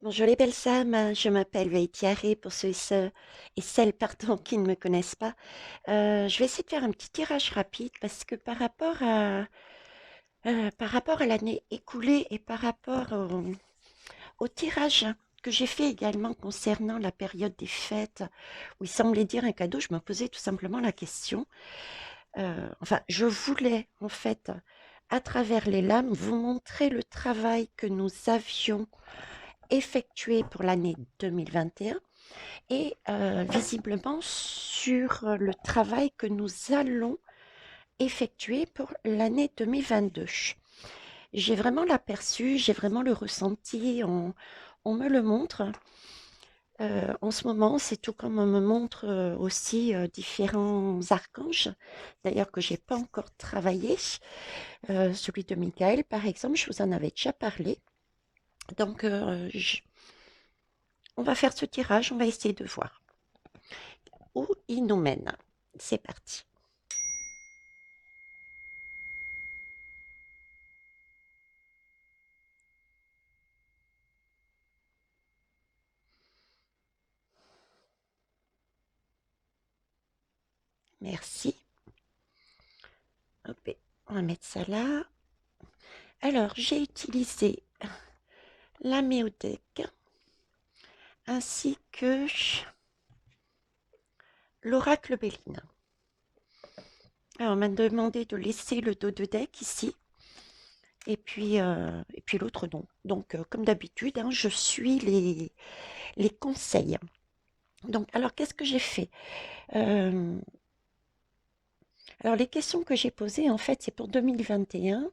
Bonjour les belles âmes, je m'appelle Veitiaré pour ceux et celles pardon, qui ne me connaissent pas. Je vais essayer de faire un petit tirage rapide parce que par rapport à l'année écoulée et par rapport au tirage que j'ai fait également concernant la période des fêtes où il semblait dire un cadeau, je me posais tout simplement la question. Enfin, je voulais en fait, à travers les lames, vous montrer le travail que nous avions effectué pour l'année 2021 et visiblement sur le travail que nous allons effectuer pour l'année 2022. J'ai vraiment l'aperçu, j'ai vraiment le ressenti, on me le montre. En ce moment, c'est tout comme on me montre aussi différents archanges, d'ailleurs que j'ai pas encore travaillé. Celui de Michael, par exemple, je vous en avais déjà parlé. Donc, on va faire ce tirage, on va essayer de voir où il nous mène. C'est parti. Merci. Hop, on va mettre ça là. Alors, j'ai utilisé la méothèque ainsi que l'oracle Béline. Alors, on m'a demandé de laisser le dos de deck ici et puis l'autre non. Donc, comme d'habitude, hein, je suis les conseils. Donc, alors, qu'est-ce que j'ai fait? Euh, alors, les questions que j'ai posées, en fait, c'est pour 2021.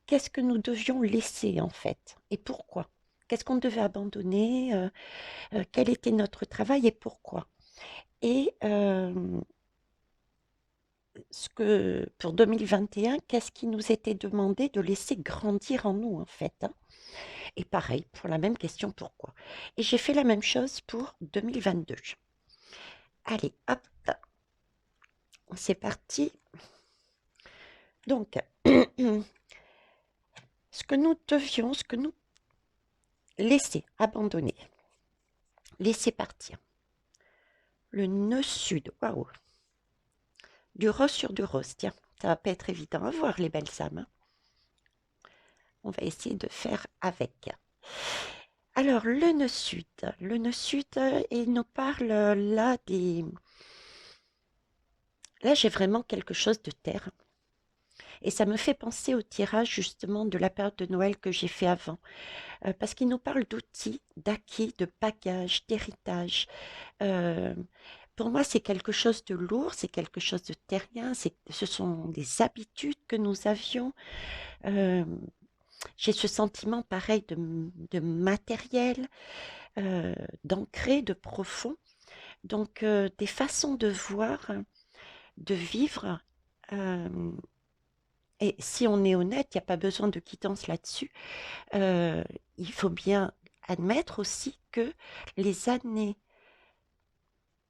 Qu'est-ce que nous devions laisser, en fait, et pourquoi? Qu'est-ce qu'on devait abandonner? Quel était notre travail et pourquoi? Et pour 2021, qu'est-ce qui nous était demandé de laisser grandir en nous, en fait, hein? Et pareil, pour la même question, pourquoi? Et j'ai fait la même chose pour 2022. Allez, hop, c'est parti. Donc, ce que nous laisser, abandonner, laisser partir. Le nœud sud, waouh, du rose sur du rose, tiens, ça va pas être évident à voir les belles âmes, hein. On va essayer de faire avec. Alors, le nœud sud, il nous parle là des... Là, j'ai vraiment quelque chose de terre. Et ça me fait penser au tirage justement de la période de Noël que j'ai fait avant. Parce qu'il nous parle d'outils, d'acquis, de bagages, d'héritage. Euh, pour moi, c'est quelque chose de lourd, c'est quelque chose de terrien, ce sont des habitudes que nous avions. Euh, j'ai ce sentiment pareil de matériel, d'ancré, de profond. Donc, des façons de voir, de vivre. euh, et si on est honnête, il n'y a pas besoin de quittance là-dessus. Euh, il faut bien admettre aussi que les années,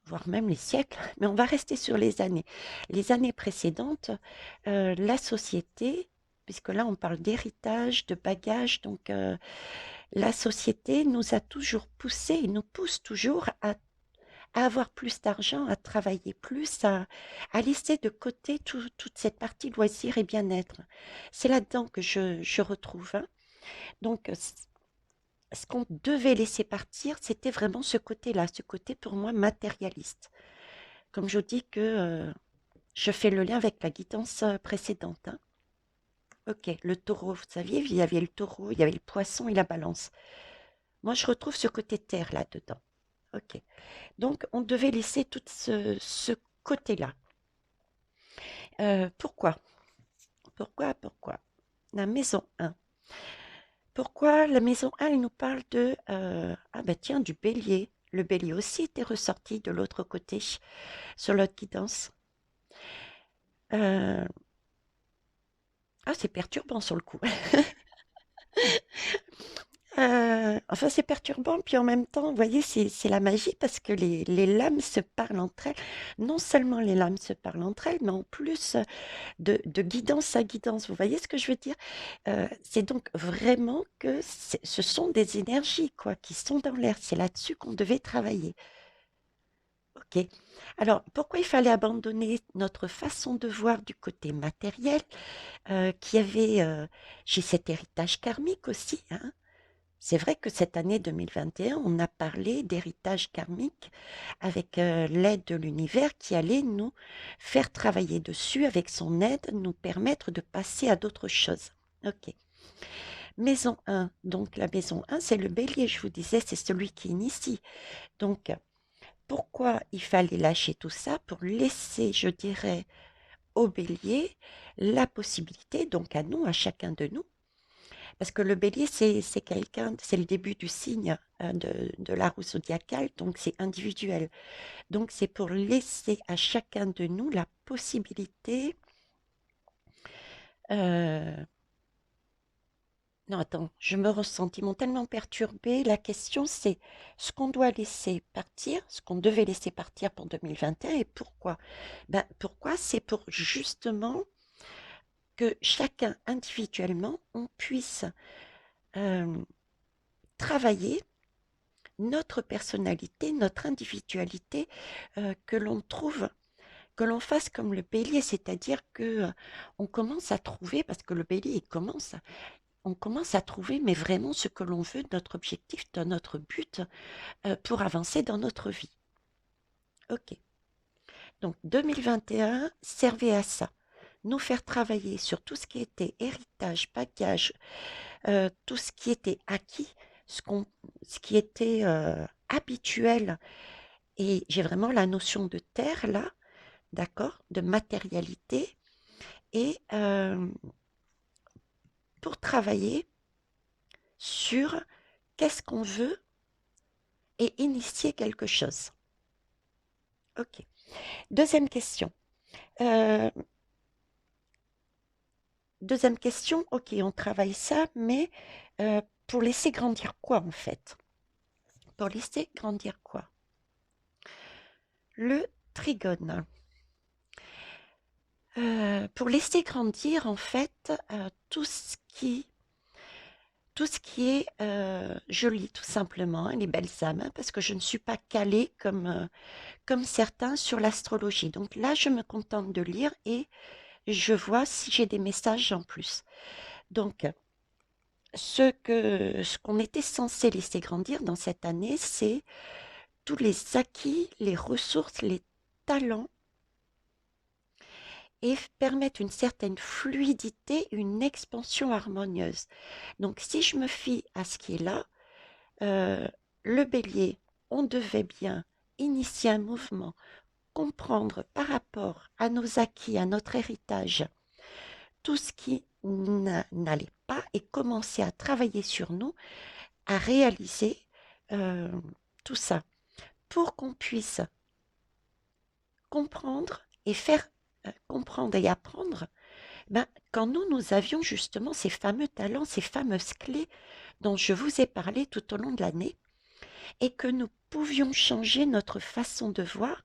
voire même les siècles, mais on va rester sur les années précédentes, la société, puisque là on parle d'héritage, de bagage, donc la société nous a toujours poussé et nous pousse toujours à avoir plus d'argent, à travailler plus, à laisser de côté toute cette partie loisirs et bien-être. C'est là-dedans que je retrouve, hein. Donc, ce qu'on devait laisser partir, c'était vraiment ce côté-là, ce côté pour moi matérialiste. Comme je dis que je fais le lien avec la guidance précédente, hein. Ok, le taureau, vous saviez, il y avait le taureau, il y avait le poisson et la balance. Moi, je retrouve ce côté terre là-dedans. Ok. Donc, on devait laisser tout ce côté-là. Pourquoi? Pourquoi? La maison 1. Pourquoi la maison 1, elle nous parle de... ah ben tiens, du bélier. Le bélier aussi était ressorti de l'autre côté, sur l'autre guidance. Euh, ah, c'est perturbant sur le coup. Enfin, c'est perturbant, puis en même temps, vous voyez, c'est la magie parce que les lames se parlent entre elles. Non seulement les lames se parlent entre elles, mais en plus de guidance à guidance. Vous voyez ce que je veux dire? C'est donc vraiment que ce sont des énergies, quoi, qui sont dans l'air. C'est là-dessus qu'on devait travailler. Ok. Alors, pourquoi il fallait abandonner notre façon de voir du côté matériel, qui avait, j'ai cet héritage karmique aussi, hein. C'est vrai que cette année 2021, on a parlé d'héritage karmique avec l'aide de l'univers qui allait nous faire travailler dessus avec son aide, nous permettre de passer à d'autres choses. Ok. Maison 1. Donc la maison 1, c'est le bélier, je vous disais, c'est celui qui initie. Donc pourquoi il fallait lâcher tout ça pour laisser, je dirais, au bélier la possibilité, donc à nous, à chacun de nous, parce que le bélier, c'est quelqu'un, c'est le début du signe de la roue zodiacale, donc c'est individuel. Donc c'est pour laisser à chacun de nous la possibilité. euh, non, attends, je me ressens sentiment tellement perturbée. La question, c'est ce qu'on doit laisser partir, ce qu'on devait laisser partir pour 2021 et pourquoi. Ben, pourquoi? C'est pour justement que chacun individuellement, on puisse euh, travailler notre personnalité, notre individualité, que l'on trouve, que l'on fasse comme le bélier, c'est-à-dire que on commence à trouver, parce que le bélier, on commence à trouver, mais vraiment ce que l'on veut, notre objectif, notre but, pour avancer dans notre vie. Ok. Donc 2021 servait à ça, nous faire travailler sur tout ce qui était héritage, bagage, tout ce qui était acquis, ce, qu'on, ce qui était habituel. Et j'ai vraiment la notion de terre là, d'accord, de matérialité, et pour travailler sur qu'est-ce qu'on veut et initier quelque chose. Ok. Deuxième question. Euh, Deuxième question, ok, on travaille ça, mais pour laisser grandir quoi en fait? Pour laisser grandir quoi? Le trigone. Pour laisser grandir en fait tout ce qui est joli tout simplement, hein, les belles âmes, hein, parce que je ne suis pas calée comme certains sur l'astrologie. Donc là, je me contente de lire et je vois si j'ai des messages en plus. Donc, ce qu'on était censé laisser grandir dans cette année, c'est tous les acquis, les ressources, les talents et permettre une certaine fluidité, une expansion harmonieuse. Donc si je me fie à ce qui est là, le bélier, on devait bien initier un mouvement, comprendre par rapport à nos acquis, à notre héritage, tout ce qui n'allait pas et commencer à travailler sur nous, à réaliser euh, tout ça pour qu'on puisse comprendre et faire comprendre et apprendre, ben, quand nous avions justement ces fameux talents, ces fameuses clés dont je vous ai parlé tout au long de l'année, et que nous pouvions changer notre façon de voir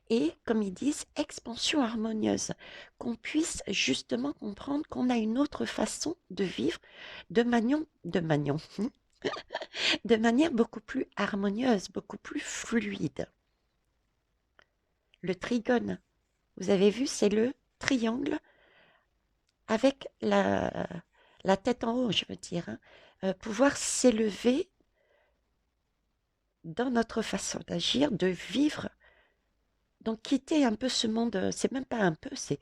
et, comme ils disent, expansion harmonieuse, qu'on puisse justement comprendre qu'on a une autre façon de vivre de manière beaucoup plus harmonieuse, beaucoup plus fluide. Le trigone, vous avez vu, c'est le triangle avec la tête en haut, je veux dire, hein. Pouvoir s'élever dans notre façon d'agir, de vivre, donc quitter un peu ce monde, c'est même pas un peu, c'est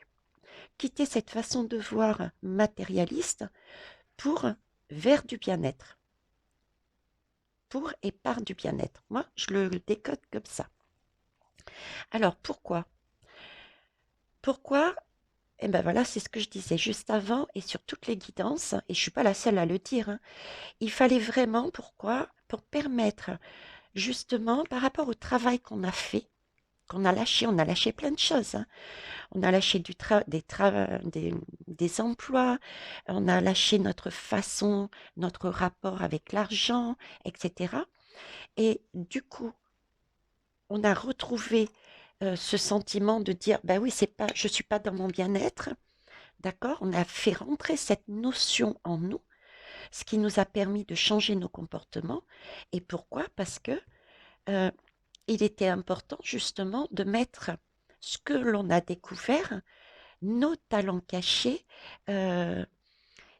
quitter cette façon de voir matérialiste pour vers du bien-être, pour et par du bien-être. Moi, je le décode comme ça. Alors, pourquoi? Pourquoi? Eh ben voilà, c'est ce que je disais juste avant et sur toutes les guidances, et je suis pas la seule à le dire, hein. Il fallait vraiment, pourquoi? Pour permettre justement, par rapport au travail qu'on a fait, qu'on a lâché. On a lâché plein de choses, hein. On a lâché des emplois, on a lâché notre façon, notre rapport avec l'argent, etc. Et du coup, on a retrouvé ce sentiment de dire, ben oui, c'est pas, je suis pas dans mon bien-être, d'accord? On a fait rentrer cette notion en nous, ce qui nous a permis de changer nos comportements. Et pourquoi? Parce que euh, il était important justement de mettre ce que l'on a découvert, nos talents cachés, euh,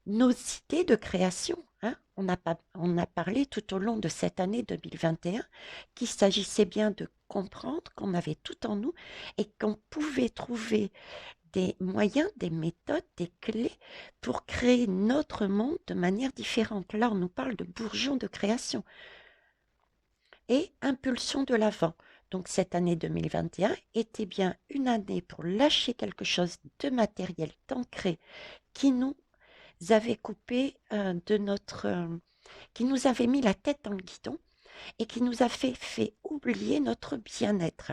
nos idées de création, hein. On a parlé tout au long de cette année 2021 qu'il s'agissait bien de comprendre qu'on avait tout en nous et qu'on pouvait trouver des moyens, des méthodes, des clés pour créer notre monde de manière différente. Là, on nous parle de bourgeon de création et impulsion de l'avant. Donc cette année 2021 était bien une année pour lâcher quelque chose de matériel, d'ancré, qui nous avait coupé de notre... qui nous avait mis la tête dans le guidon et qui nous a fait oublier notre bien-être.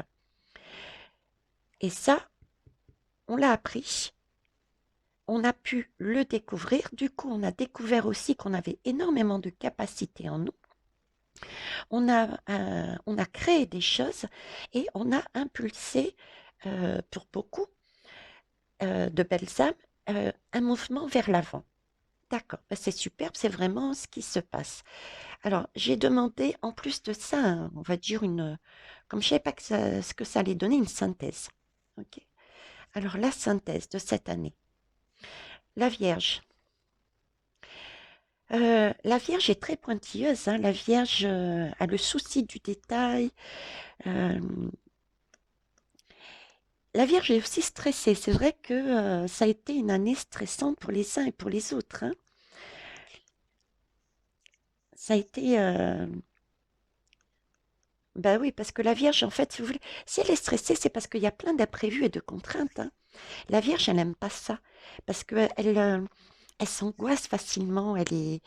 Et ça, on l'a appris, on a pu le découvrir. Du coup, on a découvert aussi qu'on avait énormément de capacités en nous. On a créé des choses et on a impulsé, pour beaucoup de belles âmes, un mouvement vers l'avant. D'accord, ben c'est superbe, c'est vraiment ce qui se passe. Alors, j'ai demandé, en plus de ça, on va dire comme je ne savais pas ce que ça allait donner, une synthèse. Ok. Alors, la synthèse de cette année. La Vierge. La Vierge est très pointilleuse, hein. La Vierge a le souci du détail. euh, la Vierge est aussi stressée. C'est vrai que ça a été une année stressante pour les uns et pour les autres, hein. Ça a été... Ben oui, parce que la Vierge, en fait, si vous voulez, si elle est stressée, c'est parce qu'il y a plein d'imprévus et de contraintes, hein. La Vierge, elle n'aime pas ça, parce qu'elle elle s'angoisse facilement, elle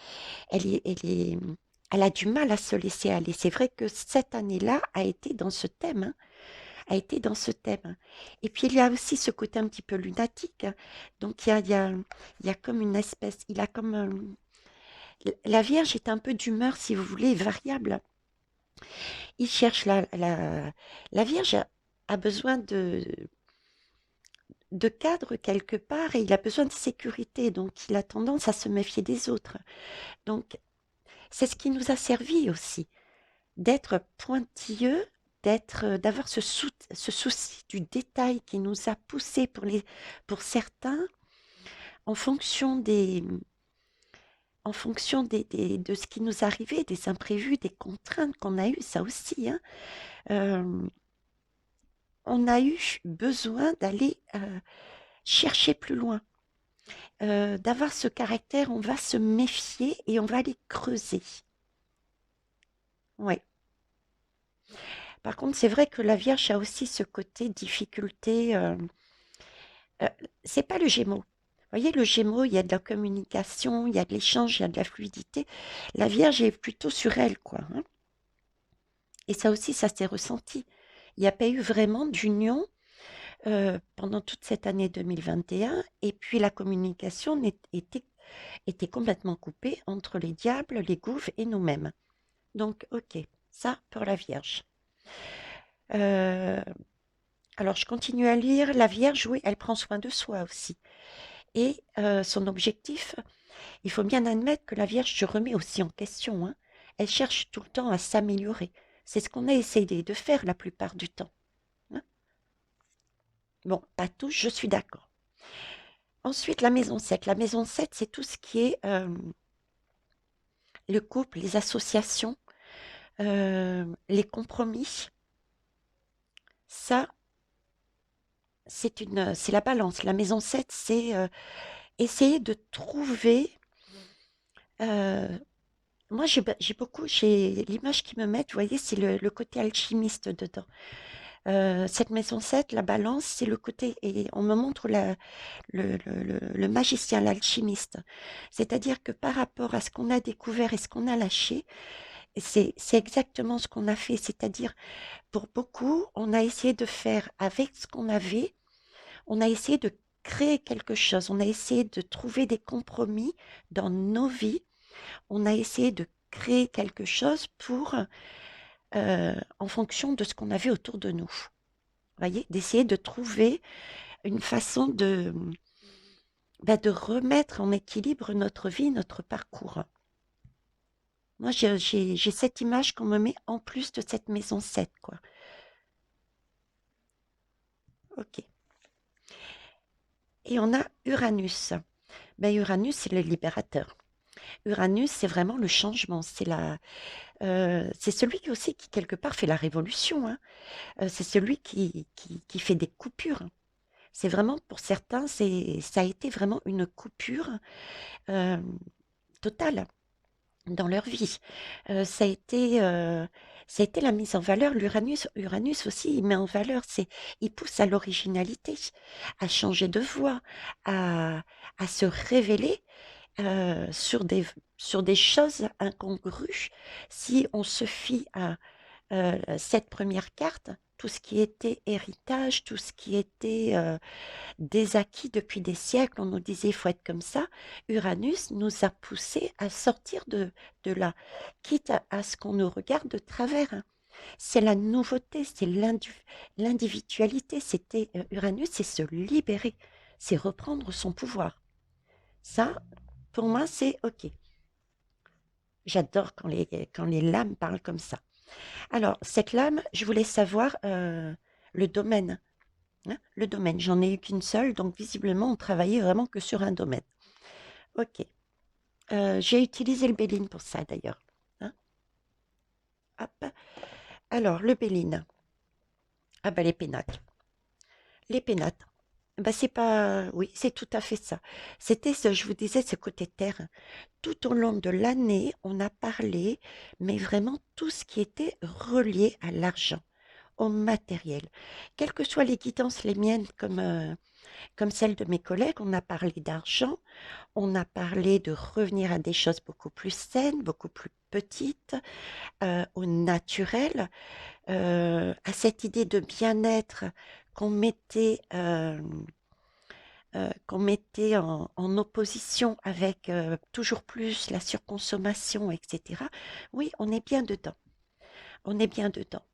a du mal à se laisser aller. C'est vrai que cette année-là a été dans ce thème, hein, a été dans ce thème. Et puis il y a aussi ce côté un petit peu lunatique, hein. Donc il y a comme une espèce, il a comme la Vierge est un peu d'humeur, si vous voulez, variable. Il cherche la Vierge a besoin de cadre quelque part et il a besoin de sécurité, donc il a tendance à se méfier des autres. Donc c'est ce qui nous a servi aussi, d'être pointilleux, d'avoir ce souci du détail qui nous a poussé pour certains, en fonction de ce qui nous arrivait, des imprévus, des contraintes qu'on a eues, ça aussi, hein. Euh, on a eu besoin d'aller chercher plus loin, d'avoir ce caractère, on va se méfier et on va aller creuser. Ouais. Par contre, c'est vrai que la Vierge a aussi ce côté difficulté. Euh, c'est pas le Gémeaux. Vous voyez, le Gémeaux, il y a de la communication, il y a de l'échange, il y a de la fluidité. La Vierge est plutôt sur elle, quoi, hein. Et ça aussi, ça s'est ressenti. Il n'y a pas eu vraiment d'union pendant toute cette année 2021. Et puis la communication était complètement coupée entre les diables, les gouffres et nous-mêmes. Donc, ok, ça pour la Vierge. Euh, alors, je continue à lire. La Vierge, oui, elle prend soin de soi aussi. Et son objectif, il faut bien admettre que la Vierge se remet aussi en question, hein. Elle cherche tout le temps à s'améliorer. C'est ce qu'on a essayé de faire la plupart du temps, hein. Bon, pas tous, je suis d'accord. Ensuite, la maison 7. La maison 7, c'est tout ce qui est le couple, les associations, les compromis. Ça, c'est la balance. La maison 7, c'est essayer de trouver. euh, moi, j'ai l'image qui me met, vous voyez, c'est le côté alchimiste dedans. Cette maison 7, la balance, c'est le côté, et on me montre le magicien, l'alchimiste. C'est-à-dire que par rapport à ce qu'on a découvert et ce qu'on a lâché, c'est exactement ce qu'on a fait. C'est-à-dire, pour beaucoup, on a essayé de faire avec ce qu'on avait, on a essayé de créer quelque chose, on a essayé de trouver des compromis dans nos vies, on a essayé de créer quelque chose en fonction de ce qu'on avait autour de nous. Vous voyez, d'essayer de trouver une façon de remettre en équilibre notre vie, notre parcours. Moi, j'ai cette image qu'on me met en plus de cette maison 7, quoi. Ok. Et on a Uranus. Ben, Uranus, c'est le libérateur. Uranus, c'est vraiment le changement. C'est celui aussi qui, quelque part, fait la révolution, hein. C'est celui qui fait des coupures. C'est vraiment, pour certains, ça a été vraiment une coupure euh, totale dans leur vie. Ça a été la mise en valeur. Uranus aussi, il met en valeur, il pousse à l'originalité, à changer de voix, à se révéler euh, sur des, sur des choses incongrues. Si on se fie à cette première carte, tout ce qui était héritage, tout ce qui était des acquis depuis des siècles, on nous disait il faut être comme ça. Uranus nous a poussé à sortir de là, quitte à ce qu'on nous regarde de travers, hein. C'est la nouveauté, c'est l'individualité. C'était Uranus, c'est se libérer, c'est reprendre son pouvoir. Ça, pour moi, c'est OK. J'adore quand les lames parlent comme ça. Alors, cette lame, je voulais savoir le domaine, hein, le domaine. J'en ai eu qu'une seule, donc visiblement, on travaillait vraiment que sur un domaine. Ok. J'ai utilisé le Béline pour ça d'ailleurs, hein. Hop. Alors, le Béline. Ah bah les pénates. Les pénates. Bah c'est pas... Oui, c'est tout à fait ça. C'était ce, je vous disais, ce côté terre. Tout au long de l'année, on a parlé, mais vraiment tout ce qui était relié à l'argent, au matériel. Quelles que soient les guidances, les miennes comme celles de mes collègues, on a parlé d'argent, on a parlé de revenir à des choses beaucoup plus saines, beaucoup plus petites, au naturel, à cette idée de bien-être qu'on mettait, qu'on mettait en opposition avec toujours plus la surconsommation, etc. Oui, on est bien dedans. On est bien dedans.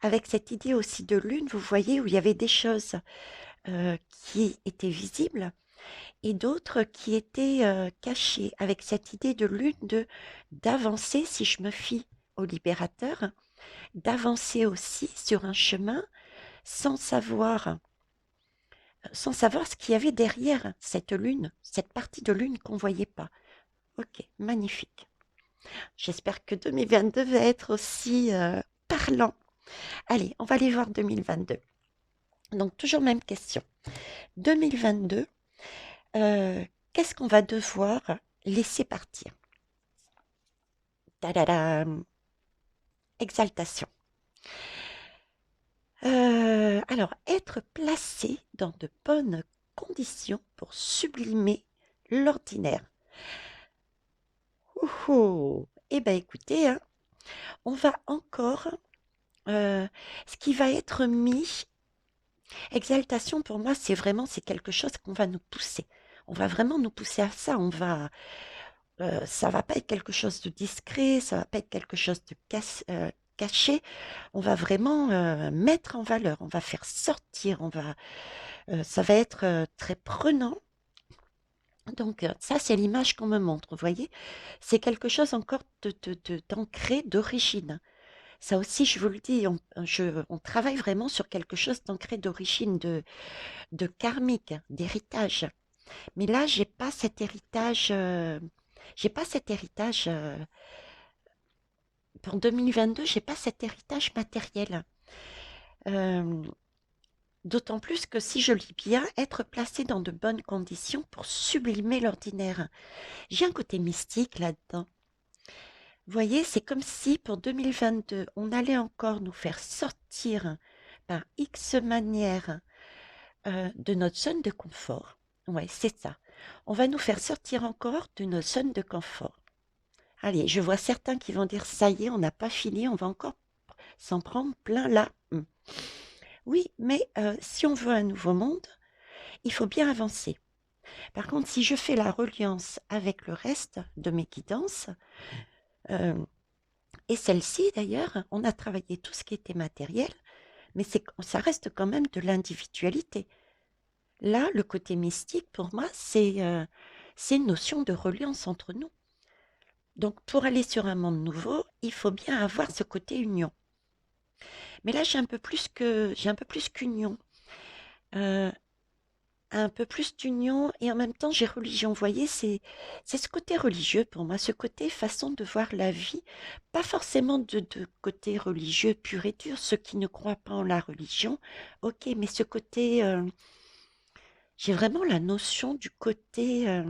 Avec cette idée aussi de lune, vous voyez, où il y avait des choses qui étaient visibles et d'autres qui étaient cachées, avec cette idée de lune d'avancer, si je me fie au libérateur, d'avancer aussi sur un chemin sans savoir, sans savoir ce qu'il y avait derrière cette lune, cette partie de lune qu'on ne voyait pas. Ok, magnifique. J'espère que 2022 va être aussi parlant. Allez, on va aller voir 2022. Donc, toujours même question. 2022, euh, qu'est-ce qu'on va devoir laisser partir? Tadadam! Exaltation. Alors, être placé dans de bonnes conditions pour sublimer l'ordinaire. Ouhou! Eh bien, écoutez, hein, on va encore... ce qui va être mis... Exaltation, pour moi, c'est quelque chose qu'on va nous pousser. On va vraiment nous pousser à ça. Ça va pas être quelque chose de discret, ça va pas être quelque chose de caché. On va vraiment mettre en valeur, on va faire sortir, ça va être très prenant. Donc ça, c'est l'image qu'on me montre, vous voyez. C'est quelque chose encore d'ancré, d'origine. Ça aussi, je vous le dis, on travaille vraiment sur quelque chose d'ancré d'origine, de karmique, d'héritage. Mais là, j'ai pas cet héritage pour 2022, j'ai pas cet héritage matériel. Euh, D'autant plus que si je lis bien, être placé dans de bonnes conditions pour sublimer l'ordinaire. J'ai un côté mystique là-dedans. Vous voyez, c'est comme si pour 2022, on allait encore nous faire sortir par X manière de notre zone de confort. Ouais, c'est ça. On va nous faire sortir encore de notre zone de confort. Allez, je vois certains qui vont dire, ça y est, on n'a pas fini, on va encore s'en prendre plein là. Oui, mais si on veut un nouveau monde, il faut bien avancer. Par contre, si je fais la reliance avec le reste de mes guidances, euh, et celle-ci d'ailleurs, on a travaillé tout ce qui était matériel, mais ça reste quand même de l'individualité. Là, le côté mystique, pour moi, c'est une notion de reliance entre nous. Donc, pour aller sur un monde nouveau, il faut bien avoir ce côté union. Mais là, j'ai un peu plus qu'union. Euh, un peu plus d'union et en même temps, j'ai religion. Vous voyez, c'est ce côté religieux pour moi, ce côté façon de voir la vie. Pas forcément de côté religieux pur et dur, ceux qui ne croient pas en la religion. Ok, mais ce côté, j'ai vraiment la notion du côté.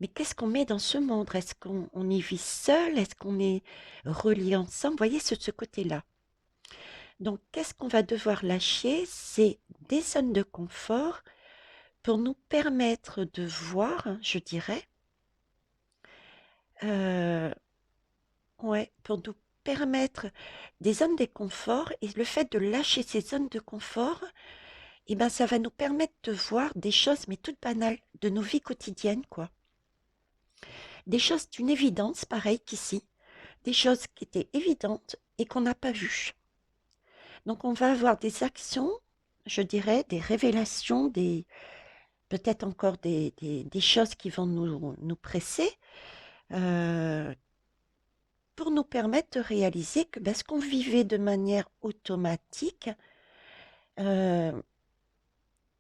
Mais qu'est-ce qu'on met dans ce monde? Est-ce qu'on y vit seul? Est-ce qu'on est relié ensemble? Vous voyez ce côté-là. Donc, qu'est-ce qu'on va devoir lâcher? C'est des zones de confort pour nous permettre de voir, je dirais, euh, ouais, pour nous permettre des zones de confort et le fait de lâcher ces zones de confort, eh ben, ça va nous permettre de voir des choses, mais toutes banales, de nos vies quotidiennes, quoi. Des choses d'une évidence, pareil qu'ici, des choses qui étaient évidentes et qu'on n'a pas vues. Donc, on va avoir des actions, je dirais, des révélations, peut-être encore des choses qui vont nous presser, euh, pour nous permettre de réaliser que ce qu'on vivait de manière automatique, euh,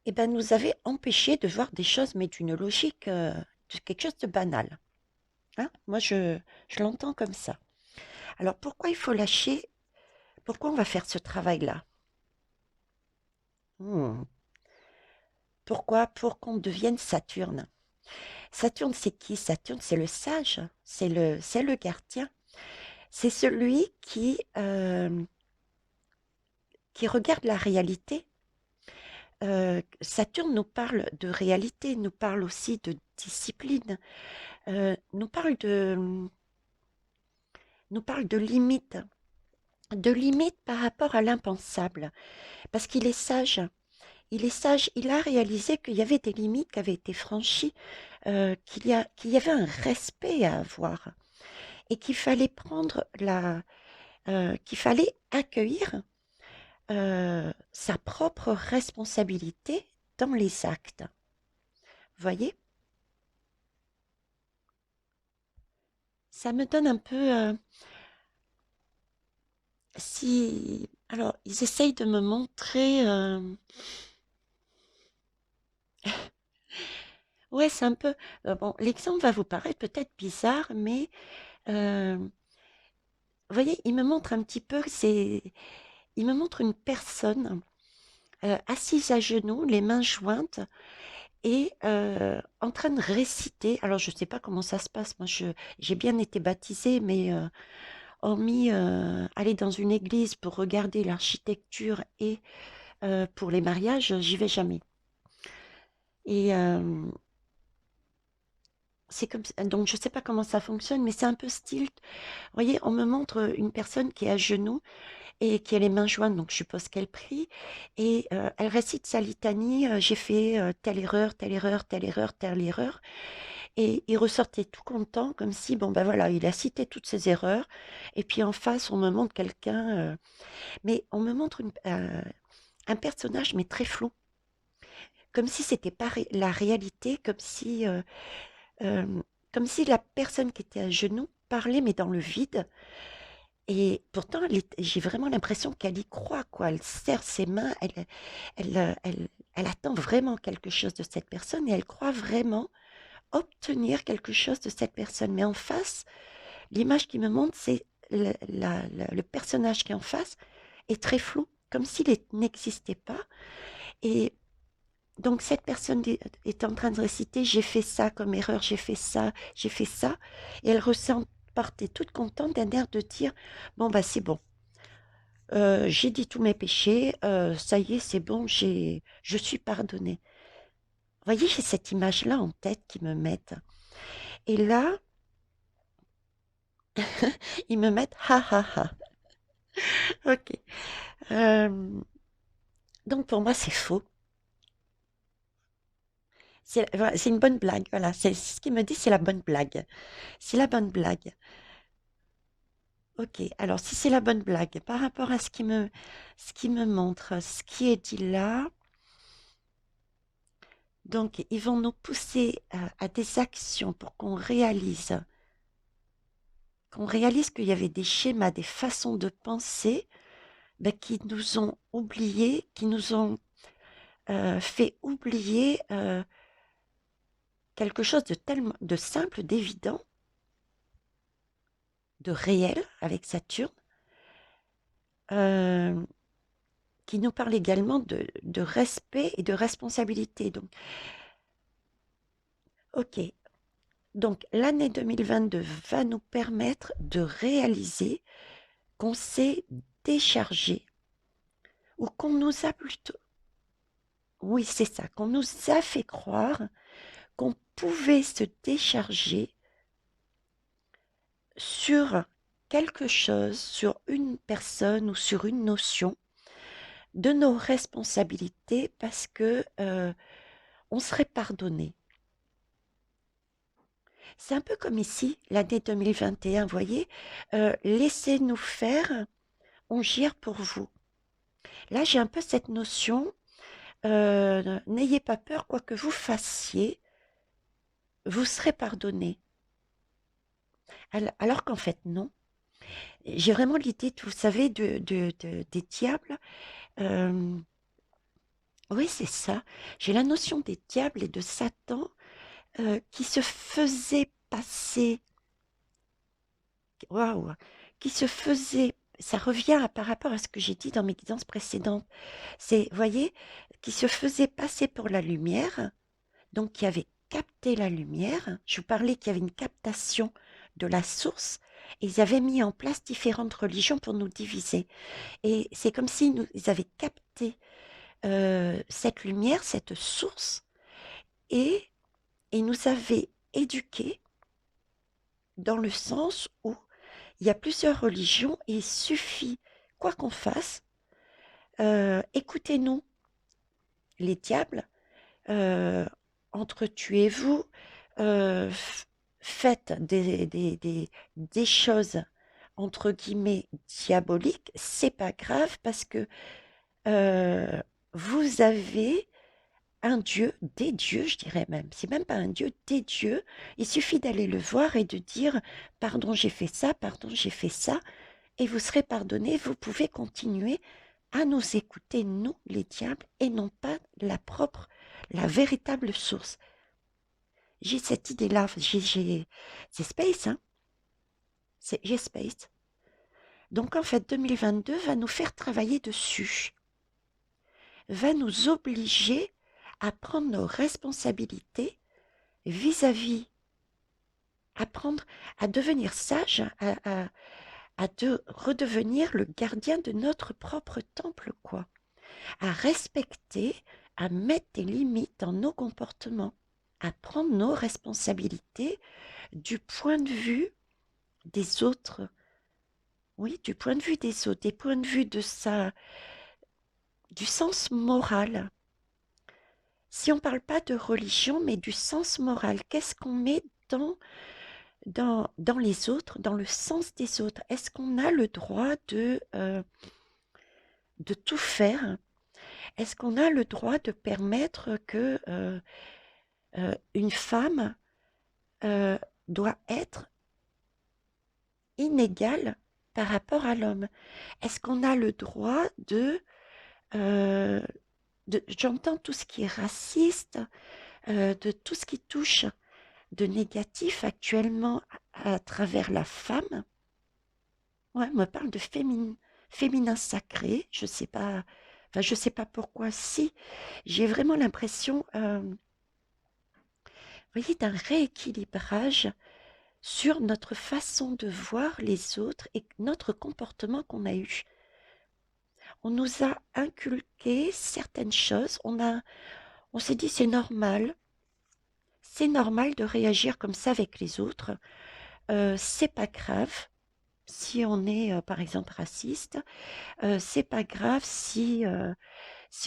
nous avait empêché de voir des choses, mais d'une logique, de quelque chose de banal. Hein. Moi, je l'entends comme ça. Alors, pourquoi il faut lâcher? Pourquoi on va faire ce travail-là? Hmm. Pourquoi? Pour qu'on devienne Saturne. Saturne, c'est qui? Saturne, c'est le sage, c'est le gardien. C'est celui qui regarde la réalité. Saturne nous parle de réalité, nous parle aussi de discipline, nous parle de limites par rapport à l'impensable, parce qu'il est sage. Il est sage, il a réalisé qu'il y avait des limites qui avaient été franchies, qu'il y avait un respect à avoir et qu'il fallait qu'il fallait accueillir sa propre responsabilité dans les actes. Vous voyez? Ça me donne un peu... si... Alors, ils essayent de me montrer... Ouais, c'est un peu... bon, l'exemple va vous paraître peut-être bizarre, mais... vous voyez, il me montre un petit peu... Il me montre une personne assise à genoux, les mains jointes, et en train de réciter. Alors, je ne sais pas comment ça se passe. Moi, j'ai bien été baptisée, mais hormis aller dans une église pour regarder l'architecture et pour les mariages, j'y vais jamais. Et c'est comme donc je sais pas comment ça fonctionne, mais c'est un peu style. Vous voyez, on me montre une personne qui est à genoux et qui a les mains jointes, donc je suppose qu'elle prie, et elle récite sa litanie. J'ai fait telle erreur, telle erreur, telle erreur, telle erreur, et il ressortait tout content, comme si bon ben voilà, il a cité toutes ses erreurs, et puis en face on me montre quelqu'un, mais on me montre un personnage mais très flou, comme si c'était pas la réalité, euh, comme si la personne qui était à genoux parlait, mais dans le vide. Et pourtant, j'ai vraiment l'impression qu'elle y croit, quoi. Elle serre ses mains, elle attend vraiment quelque chose de cette personne et elle croit vraiment obtenir quelque chose de cette personne. Mais en face, l'image qui me montre, c'est le personnage qui est en face est très flou, comme s'il n'existait pas. Et donc, cette personne est en train de réciter, j'ai fait ça comme erreur, j'ai fait ça. Et elle ressent, partait toute contente d'un air de dire, bon, bah, c'est bon. J'ai dit tous mes péchés, ça y est, c'est bon, je suis pardonnée. Vous voyez, j'ai cette image-là en tête qui me met. Et là, Ils me mettent ha ha ha. Ok. Euh, donc pour moi, c'est faux. Voilà, c'est une bonne blague. Voilà, c'est ce qu'il me dit, c'est la bonne blague. C'est la bonne blague. Ok. Alors si c'est la bonne blague, par rapport à ce qui me montre, ce qui est dit là, donc ils vont nous pousser à des actions pour qu'on réalise qu'il y avait des schémas, des façons de penser ben, qui nous ont oubliés, qui nous ont fait oublier quelque chose de tellement de simple, d'évident, de réel avec Saturne, euh, qui nous parle également de respect et de responsabilité. Donc, ok. Donc, l'année 2022 va nous permettre de réaliser qu'on s'est déchargé ou qu'on nous a plutôt, oui, c'est ça, qu'on nous a fait croire qu'on pouvait se décharger sur quelque chose, sur une personne ou sur une notion de nos responsabilités parce que on serait pardonné. C'est un peu comme ici, l'année 2021, vous voyez, laissez-nous faire, on gère pour vous. Là, j'ai un peu cette notion, n'ayez pas peur, quoi que vous fassiez, vous serez pardonné. Alors qu'en fait, non. J'ai vraiment l'idée, vous savez, des diables. euh, oui, c'est ça. J'ai la notion des diables et de Satan qui se faisaient passer, waouh, qui se faisaient, ça revient par rapport à ce que j'ai dit dans mes guidances précédentes. C'est, vous voyez, qui se faisaient passer pour la lumière, donc qui avaient capté la lumière. Je vous parlais qu'il y avait une captation de la source. Et ils avaient mis en place différentes religions pour nous diviser. Et c'est comme s'ils ils avaient capté cette lumière, cette source, et ils nous avaient éduqués dans le sens où il y a plusieurs religions et il suffit, quoi qu'on fasse, écoutez-nous, les diables, euh, entretuez-vous, faites des choses entre guillemets diaboliques, c'est pas grave parce que euh, vous avez un dieu, des dieux, je dirais même. C'est même pas un dieu, des dieux. Il suffit d'aller le voir et de dire pardon, j'ai fait ça, pardon, j'ai fait ça, et vous serez pardonné. Vous pouvez continuer à nous écouter, nous, les diables, et non pas la véritable source. J'ai cette idée-là. C'est space, hein? J'ai space. Donc en fait, 2022 va nous faire travailler dessus, va nous obliger à prendre nos responsabilités vis-à-vis, apprendre à devenir sage, à redevenir le gardien de notre propre temple, quoi. À respecter, à mettre des limites dans nos comportements, à prendre nos responsabilités du point de vue des autres. Oui, du point de vue des autres, des points de vue du sens moral. Si on ne parle pas de religion, mais du sens moral, qu'est-ce qu'on met dans les autres, dans le sens des autres? Est-ce qu'on a le droit de tout faire? Est-ce qu'on a le droit de permettre que une femme doit être inégale par rapport à l'homme? Est-ce qu'on a le droit euh, j'entends tout ce qui est raciste, de tout ce qui touche de négatif actuellement à travers la femme. Ouais, on me parle de féminin sacré, je sais pas, enfin je sais pas pourquoi. Si, j'ai vraiment l'impression, vous voyez, d'un rééquilibrage sur notre façon de voir les autres et notre comportement qu'on a eu. On nous a inculqué certaines choses, on s'est dit c'est normal de réagir comme ça avec les autres, c'est pas grave. si on est, par exemple, raciste. C'est pas grave si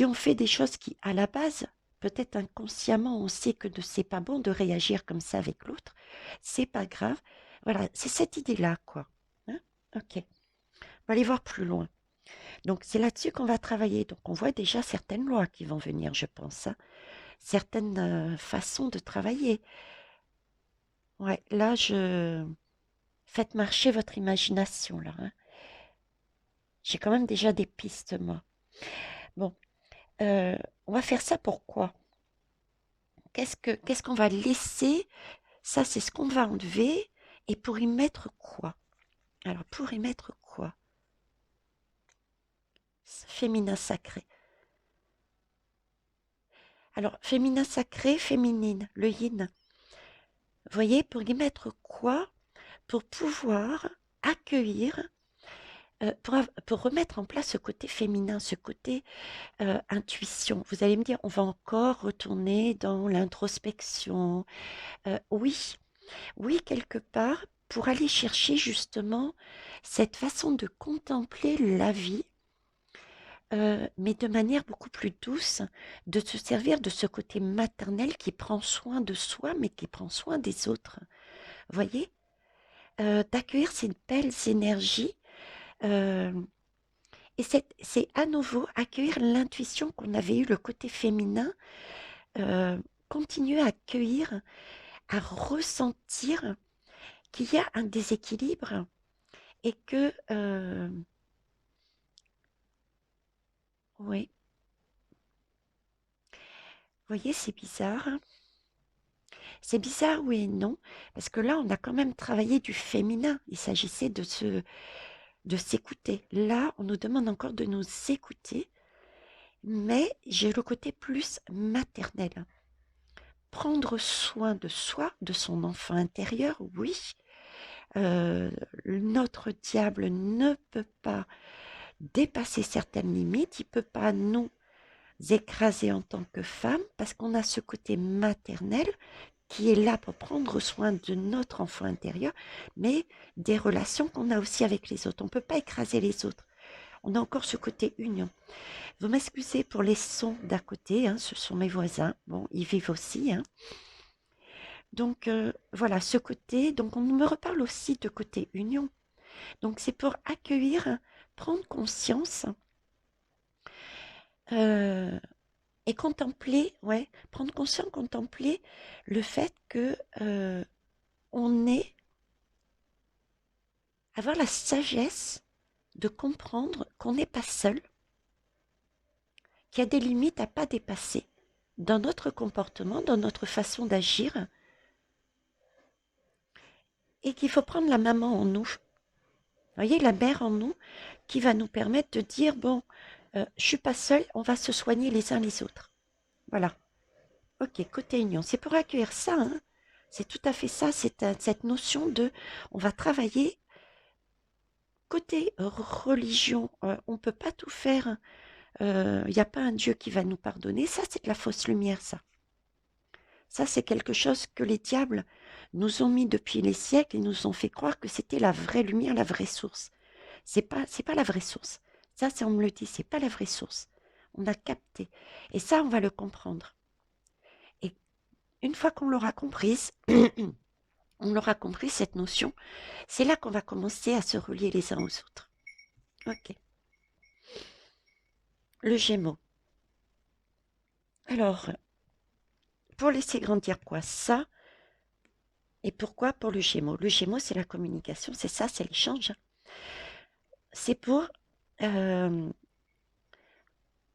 on fait des choses qui, à la base, peut-être inconsciemment, on sait que c'est pas bon de réagir comme ça avec l'autre. C'est pas grave. Voilà, c'est cette idée-là, quoi. Hein. Ok. On va aller voir plus loin. Donc, c'est là-dessus qu'on va travailler. Donc, on voit déjà certaines lois qui vont venir, je pense, hein. Certaines façons de travailler. Ouais, là, faites marcher votre imagination, là, hein. J'ai quand même déjà des pistes, moi. Bon, on va faire ça pourquoi? Qu'est-ce qu'on va laisser? Ça, c'est ce qu'on va enlever. Et pour y mettre quoi? Alors, pour y mettre quoi? Féminin sacré. Alors, féminin sacré, féminine, le yin. Vous voyez, pour y mettre quoi? Pour pouvoir accueillir, pour remettre en place ce côté féminin, ce côté intuition. Vous allez me dire, on va encore retourner dans l'introspection. Oui, oui, quelque part, pour aller chercher justement cette façon de contempler la vie, mais de manière beaucoup plus douce, de se servir de ce côté maternel qui prend soin de soi, mais qui prend soin des autres. Vous voyez? D'accueillir ces belles énergies. euh, et c'est à nouveau accueillir l'intuition qu'on avait eue, le côté féminin, euh, continuer à accueillir, à ressentir qu'il y a un déséquilibre et que, oui, vous voyez, c'est bizarre, hein. C'est bizarre, oui et non, parce que là, on a quand même travaillé du féminin. Il s'agissait de s'écouter. Là, on nous demande encore de nous écouter, mais j'ai le côté plus maternel. Prendre soin de soi, de son enfant intérieur, oui. Euh, Notre diable ne peut pas dépasser certaines limites, il ne peut pas nous écraser en tant que femme parce qu'on a ce côté maternel qui est là pour prendre soin de notre enfant intérieur, mais des relations qu'on a aussi avec les autres. On ne peut pas écraser les autres. On a encore ce côté union. Vous m'excusez pour les sons d'à côté, hein, ce sont mes voisins. Bon, ils vivent aussi, hein. Donc voilà, ce côté, donc on me reparle aussi de côté union. Donc c'est pour accueillir, prendre conscience euh, et contempler, ouais, prendre conscience, contempler le fait que on est, avoir la sagesse de comprendre qu'on n'est pas seul, qu'il y a des limites à pas dépasser dans notre comportement, dans notre façon d'agir, et qu'il faut prendre la maman en nous. Vous voyez, la mère en nous qui va nous permettre de dire, bon, je suis pas seule, on va se soigner les uns les autres. Voilà. Ok, côté union. C'est pour accueillir ça, hein. C'est tout à fait ça, c'est cette notion de, on va travailler côté religion. On ne peut pas tout faire. Il n'y a pas un Dieu qui va nous pardonner. Ça, c'est de la fausse lumière, ça. Ça, c'est quelque chose que les diables nous ont mis depuis les siècles et nous ont fait croire que c'était la vraie lumière, la vraie source. C'est pas la vraie source. Ça, on me le dit, c'est pas la vraie source. On a capté. Et ça, on va le comprendre. Et une fois qu'on l'aura comprise, on l'aura compris, cette notion, c'est là qu'on va commencer à se relier les uns aux autres. Ok. Le Gémeaux. Alors, pour laisser grandir quoi? Ça. Et pourquoi pour le Gémeaux? Le Gémeaux, c'est la communication, c'est ça, c'est l'échange. C'est pour... euh,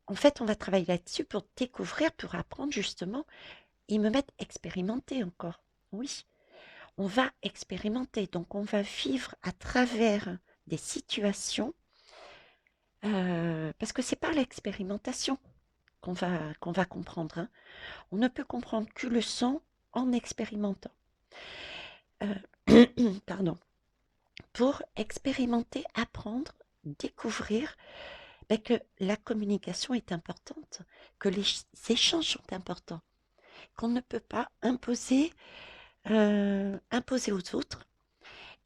en fait, on va travailler là-dessus pour découvrir, pour apprendre justement, et me mettre expérimenter encore. Oui, on va expérimenter, donc on va vivre à travers des situations, parce que c'est par l'expérimentation qu'on va comprendre, hein. On ne peut comprendre que le son en expérimentant. Pardon. Pour expérimenter, apprendre, découvrir ben, que la communication est importante, que les échanges sont importants, qu'on ne peut pas imposer aux autres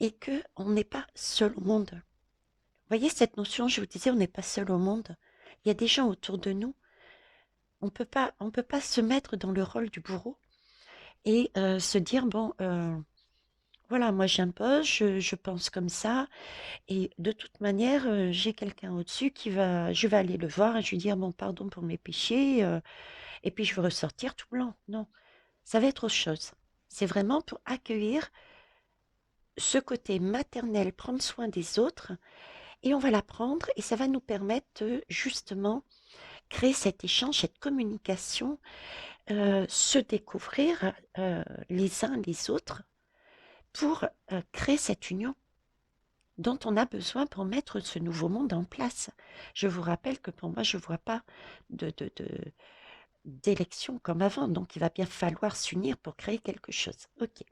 et que on n'est pas seul au monde. Vous voyez cette notion, je vous disais, on n'est pas seul au monde. Il y a des gens autour de nous. On peut pas se mettre dans le rôle du bourreau et se dire, bon, voilà, moi j'impose, je pense comme ça, et de toute manière, j'ai quelqu'un au-dessus je vais aller le voir et je lui dire, bon, pardon pour mes péchés, et puis je veux ressortir tout blanc. Non, ça va être autre chose. C'est vraiment pour accueillir ce côté maternel, prendre soin des autres, et on va l'apprendre, et ça va nous permettre de justement créer cet échange, cette communication, se découvrir les uns les autres pour créer cette union dont on a besoin pour mettre ce nouveau monde en place. Je vous rappelle que pour moi, je ne vois pas d'élection comme avant, donc il va bien falloir s'unir pour créer quelque chose. Ok.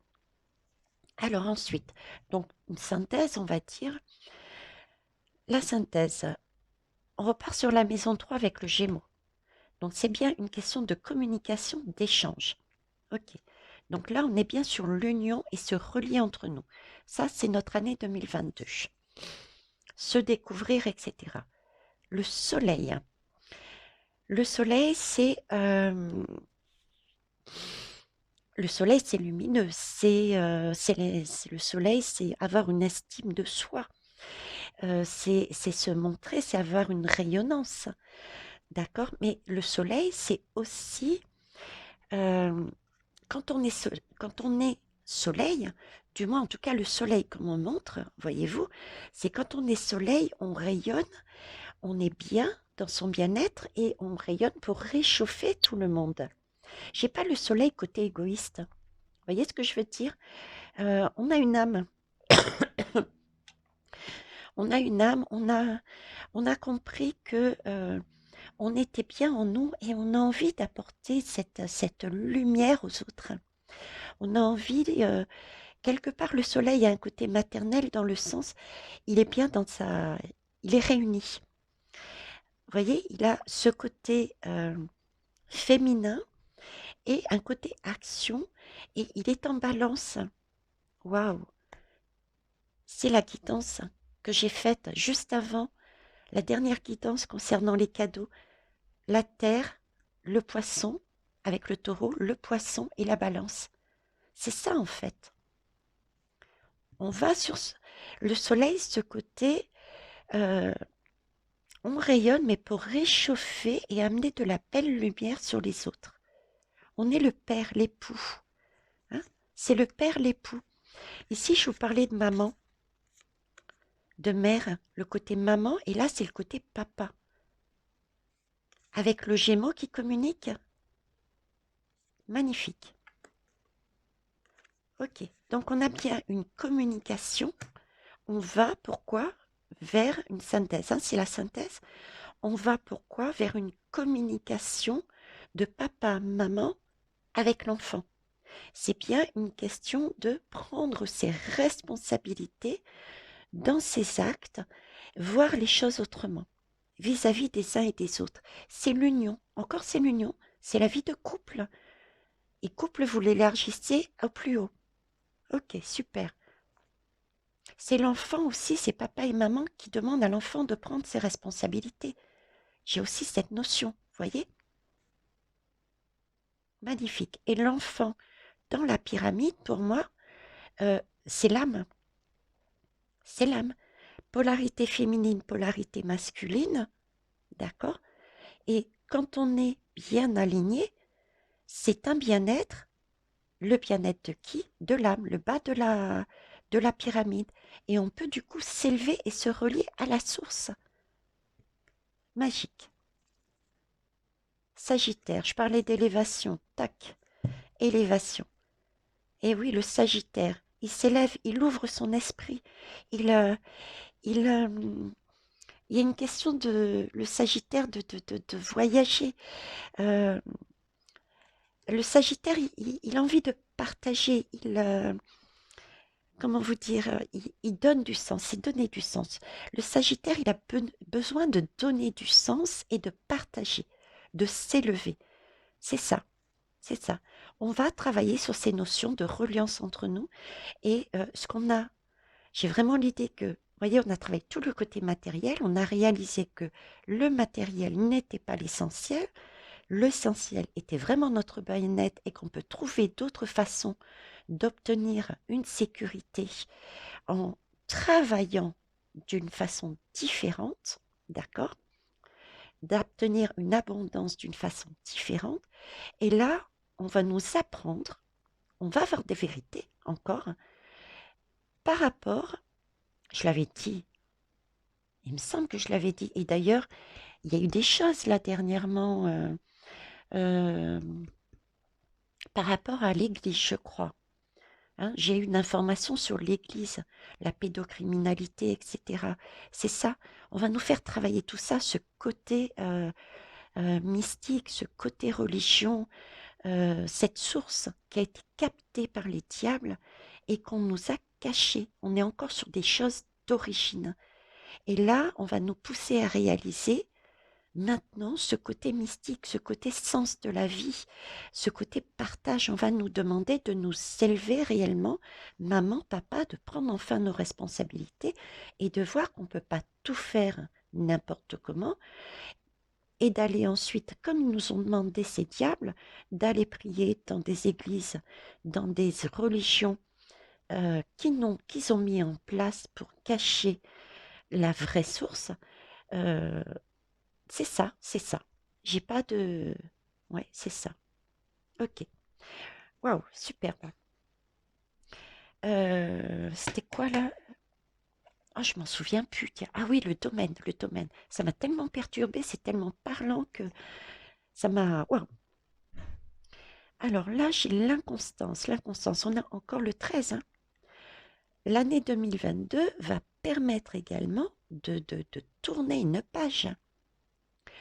Alors ensuite, donc une synthèse, on va dire. La synthèse, on repart sur la maison 3 avec le Gémeaux. Donc c'est bien une question de communication, d'échange. Ok. Donc là, on est bien sur l'union et se relier entre nous. Ça, c'est notre année 2022. Se découvrir, etc. Le soleil. Le soleil, c'est lumineux. Le soleil, c'est avoir une estime de soi. C'est se montrer, c'est avoir une rayonnance. D'accord? Mais le soleil, c'est aussi euh, quand on est soleil, du moins en tout cas le soleil comme on montre, voyez-vous, c'est quand on est soleil, on rayonne, on est bien dans son bien-être et on rayonne pour réchauffer tout le monde. J'ai pas le soleil côté égoïste. Vous voyez ce que je veux dire? On a une âme. On a une âme, on a compris que on était bien en nous et on a envie d'apporter cette lumière aux autres. On a envie, quelque part, le soleil a un côté maternel dans le sens, il est bien dans sa, il est réuni. Vous voyez, il a ce côté féminin et un côté action et il est en balance. Waouh! C'est la guidance que j'ai faite juste avant la dernière guidance concernant les cadeaux. La terre, le poisson, avec le taureau, le poisson et la balance. C'est ça en fait. On va sur le soleil, ce côté, euh, on rayonne, mais pour réchauffer et amener de la belle lumière sur les autres. On est le père, l'époux. Hein. C'est le père, l'époux. Ici, je vous parlais de maman, de mère, le côté maman, et là, c'est le côté papa. Avec le Gémeaux qui communique. Magnifique. Ok, donc on a bien une communication. On va, pourquoi? Vers une synthèse. Hein, c'est la synthèse. On va, pourquoi? Vers une communication de papa, maman avec l'enfant. C'est bien une question de prendre ses responsabilités dans ses actes, voir les choses autrement, vis-à-vis des uns et des autres. C'est l'union, encore c'est l'union, c'est la vie de couple. Et couple, vous l'élargissez au plus haut. Ok, super. C'est l'enfant aussi, c'est papa et maman qui demandent à l'enfant de prendre ses responsabilités. J'ai aussi cette notion, voyez? Magnifique. Et l'enfant, dans la pyramide, pour moi, c'est l'âme. C'est l'âme. Polarité féminine, polarité masculine, d'accord? Et quand on est bien aligné, c'est un bien-être. Le bien-être de qui? De l'âme, le bas de la pyramide. Et on peut du coup s'élever et se relier à la source. Magique. Sagittaire, je parlais d'élévation. Tac, élévation. Et oui, le Sagittaire, il s'élève, il ouvre son esprit. Il, il, il y a une question de le Sagittaire de voyager. Euh, le Sagittaire, il a envie de partager. Comment vous dire, il donne du sens, c'est donner du sens. Le Sagittaire, il a besoin de donner du sens et de partager, de s'élever. C'est ça, c'est ça. On va travailler sur ces notions de reliance entre nous et ce qu'on a. J'ai vraiment l'idée que, vous voyez, on a travaillé tout le côté matériel, on a réalisé que le matériel n'était pas l'essentiel, l'essentiel était vraiment notre bien-être et qu'on peut trouver d'autres façons d'obtenir une sécurité en travaillant d'une façon différente, d'accord? D'obtenir une abondance d'une façon différente. Et là, on va nous apprendre, on va avoir des vérités encore par rapport, je l'avais dit, il me semble que je l'avais dit, et d'ailleurs, il y a eu des choses là dernièrement euh, par rapport à l'Église, je crois. Hein, j'ai eu une information sur l'Église, la pédocriminalité, etc. C'est ça, on va nous faire travailler tout ça, ce côté mystique, ce côté religion, cette source qui a été captée par les diables et qu'on nous a cachée. On est encore sur des choses d'origine. Et là, on va nous pousser à réaliser maintenant ce côté mystique, ce côté sens de la vie, ce côté partage. On va nous demander de nous élever réellement, maman, papa, de prendre enfin nos responsabilités et de voir qu'on ne peut pas tout faire n'importe comment et d'aller ensuite, comme ils nous ont demandé ces diables, d'aller prier dans des églises, dans des religions qu'ils ont mis en place pour cacher la vraie source. Euh, c'est ça, c'est ça. J'ai pas de... Ouais, c'est ça. Ok. Waouh, super. C'était quoi là? Ah, je m'en souviens plus. Tiens. Ah oui, le domaine, le domaine. Ça m'a tellement perturbé, c'est tellement parlant que ça m'a... Waouh. Alors là, j'ai l'inconstance. L'inconstance, on a encore le 13. Hein. L'année 2022 va permettre également de tourner une page.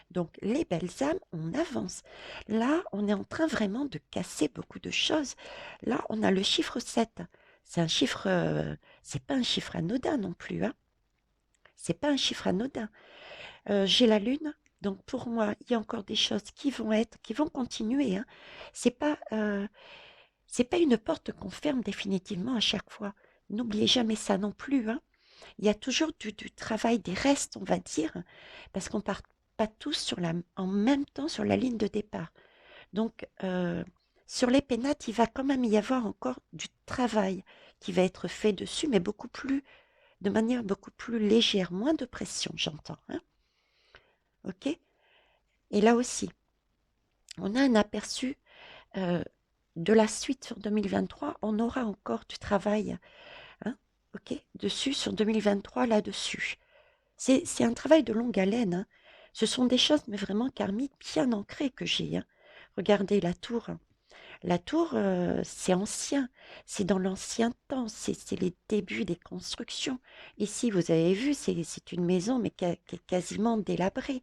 Donc, les belles âmes, on avance. Là, on est en train vraiment de casser beaucoup de choses. Là, on a le chiffre 7. C'est un chiffre, c'est pas un chiffre anodin non plus. Hein. C'est pas un chiffre anodin. J'ai la lune. Donc, pour moi, il y a encore des choses qui vont continuer. Hein. C'est pas, euh, c'est pas une porte qu'on ferme définitivement à chaque fois. N'oubliez jamais ça non plus. Hein. Il y a toujours du travail, des restes, on va dire, parce qu'on part pas tous en même temps sur la ligne de départ. Donc, sur les pénates, il va quand même y avoir encore du travail qui va être fait dessus, mais de manière beaucoup plus légère, moins de pression, j'entends. Hein. OK? Et là aussi, on a un aperçu de la suite sur 2023. On aura encore du travail, hein, OK, dessus, sur 2023, là-dessus. C'est un travail de longue haleine. Hein. Ce sont des choses, mais vraiment karmiques, bien ancrées que j'ai. Hein. Regardez la tour. La tour, c'est ancien. C'est dans l'ancien temps. C'est les débuts des constructions. Ici, vous avez vu, c'est une maison, mais qui est quasiment délabrée.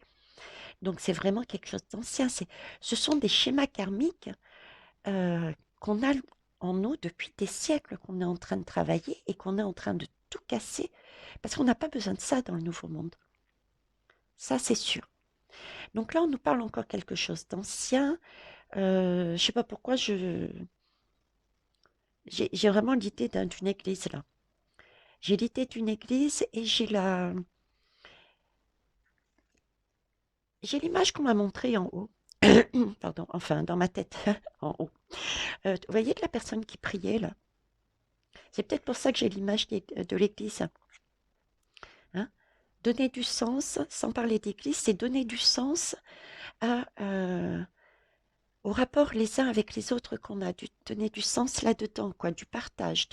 Donc, c'est vraiment quelque chose d'ancien. Ce sont des schémas karmiques qu'on a en nous depuis des siècles, qu'on est en train de travailler et qu'on est en train de tout casser. Parce qu'on n'a pas besoin de ça dans le nouveau monde. Ça, c'est sûr. Donc là, on nous parle encore quelque chose d'ancien. Je ne sais pas pourquoi j'ai vraiment l'idée d'une église là. J'ai l'idée d'une église et j'ai l'image qu'on m'a montrée en haut. Pardon, enfin dans ma tête, en haut. Vous voyez de la personne qui priait là. C'est peut-être pour ça que j'ai l'image de l'église. Hein. Donner du sens, sans parler d'église, c'est donner du sens à, au rapport les uns avec les autres qu'on a, donner du sens là-dedans, quoi, du partage,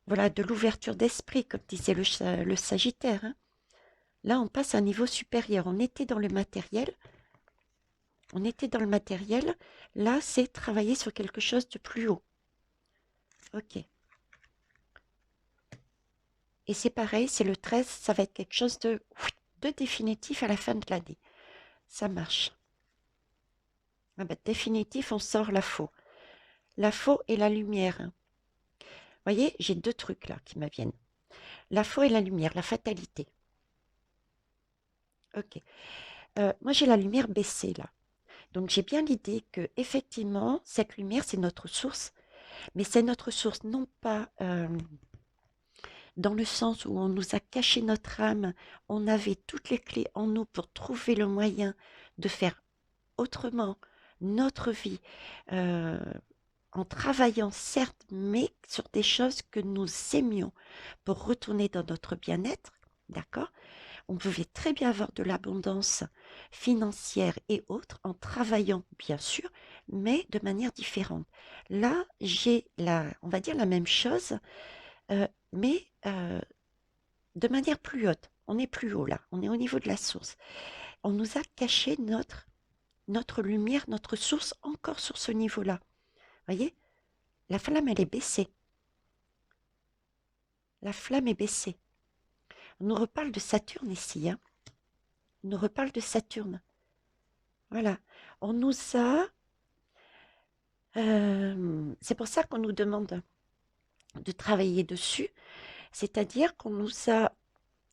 voilà, de l'ouverture d'esprit, comme disait le Sagittaire. Hein. Là, on passe à un niveau supérieur. On était dans le matériel. On était dans le matériel. Là, c'est travailler sur quelque chose de plus haut. Ok. Et c'est pareil, c'est le 13, ça va être quelque chose de définitif à la fin de l'année. Ça marche. Ah ben, définitif, on sort la faux. La faux et la lumière. Vous voyez, j'ai deux trucs là qui me viennent. La faux et la lumière, la fatalité. Ok. Moi, j'ai la lumière baissée là. Donc, j'ai bien l'idée que effectivement, cette lumière, c'est notre source, mais c'est notre source non pas dans le sens où on nous a caché notre âme, on avait toutes les clés en nous pour trouver le moyen de faire autrement notre vie, euh, en travaillant certes, mais sur des choses que nous aimions pour retourner dans notre bien-être, d'accord? On pouvait très bien avoir de l'abondance financière et autres en travaillant, bien sûr, mais de manière différente. Là, j'ai on va dire la même chose, mais de manière plus haute. On est plus haut là, on est au niveau de la source. On nous a caché notre lumière, notre source encore sur ce niveau-là. Voyez, la flamme, elle est baissée. La flamme est baissée. On nous reparle de Saturne ici. Hein. On nous reparle de Saturne. Voilà. On nous a... c'est pour ça qu'on nous demande de travailler dessus. C'est-à-dire qu'on nous a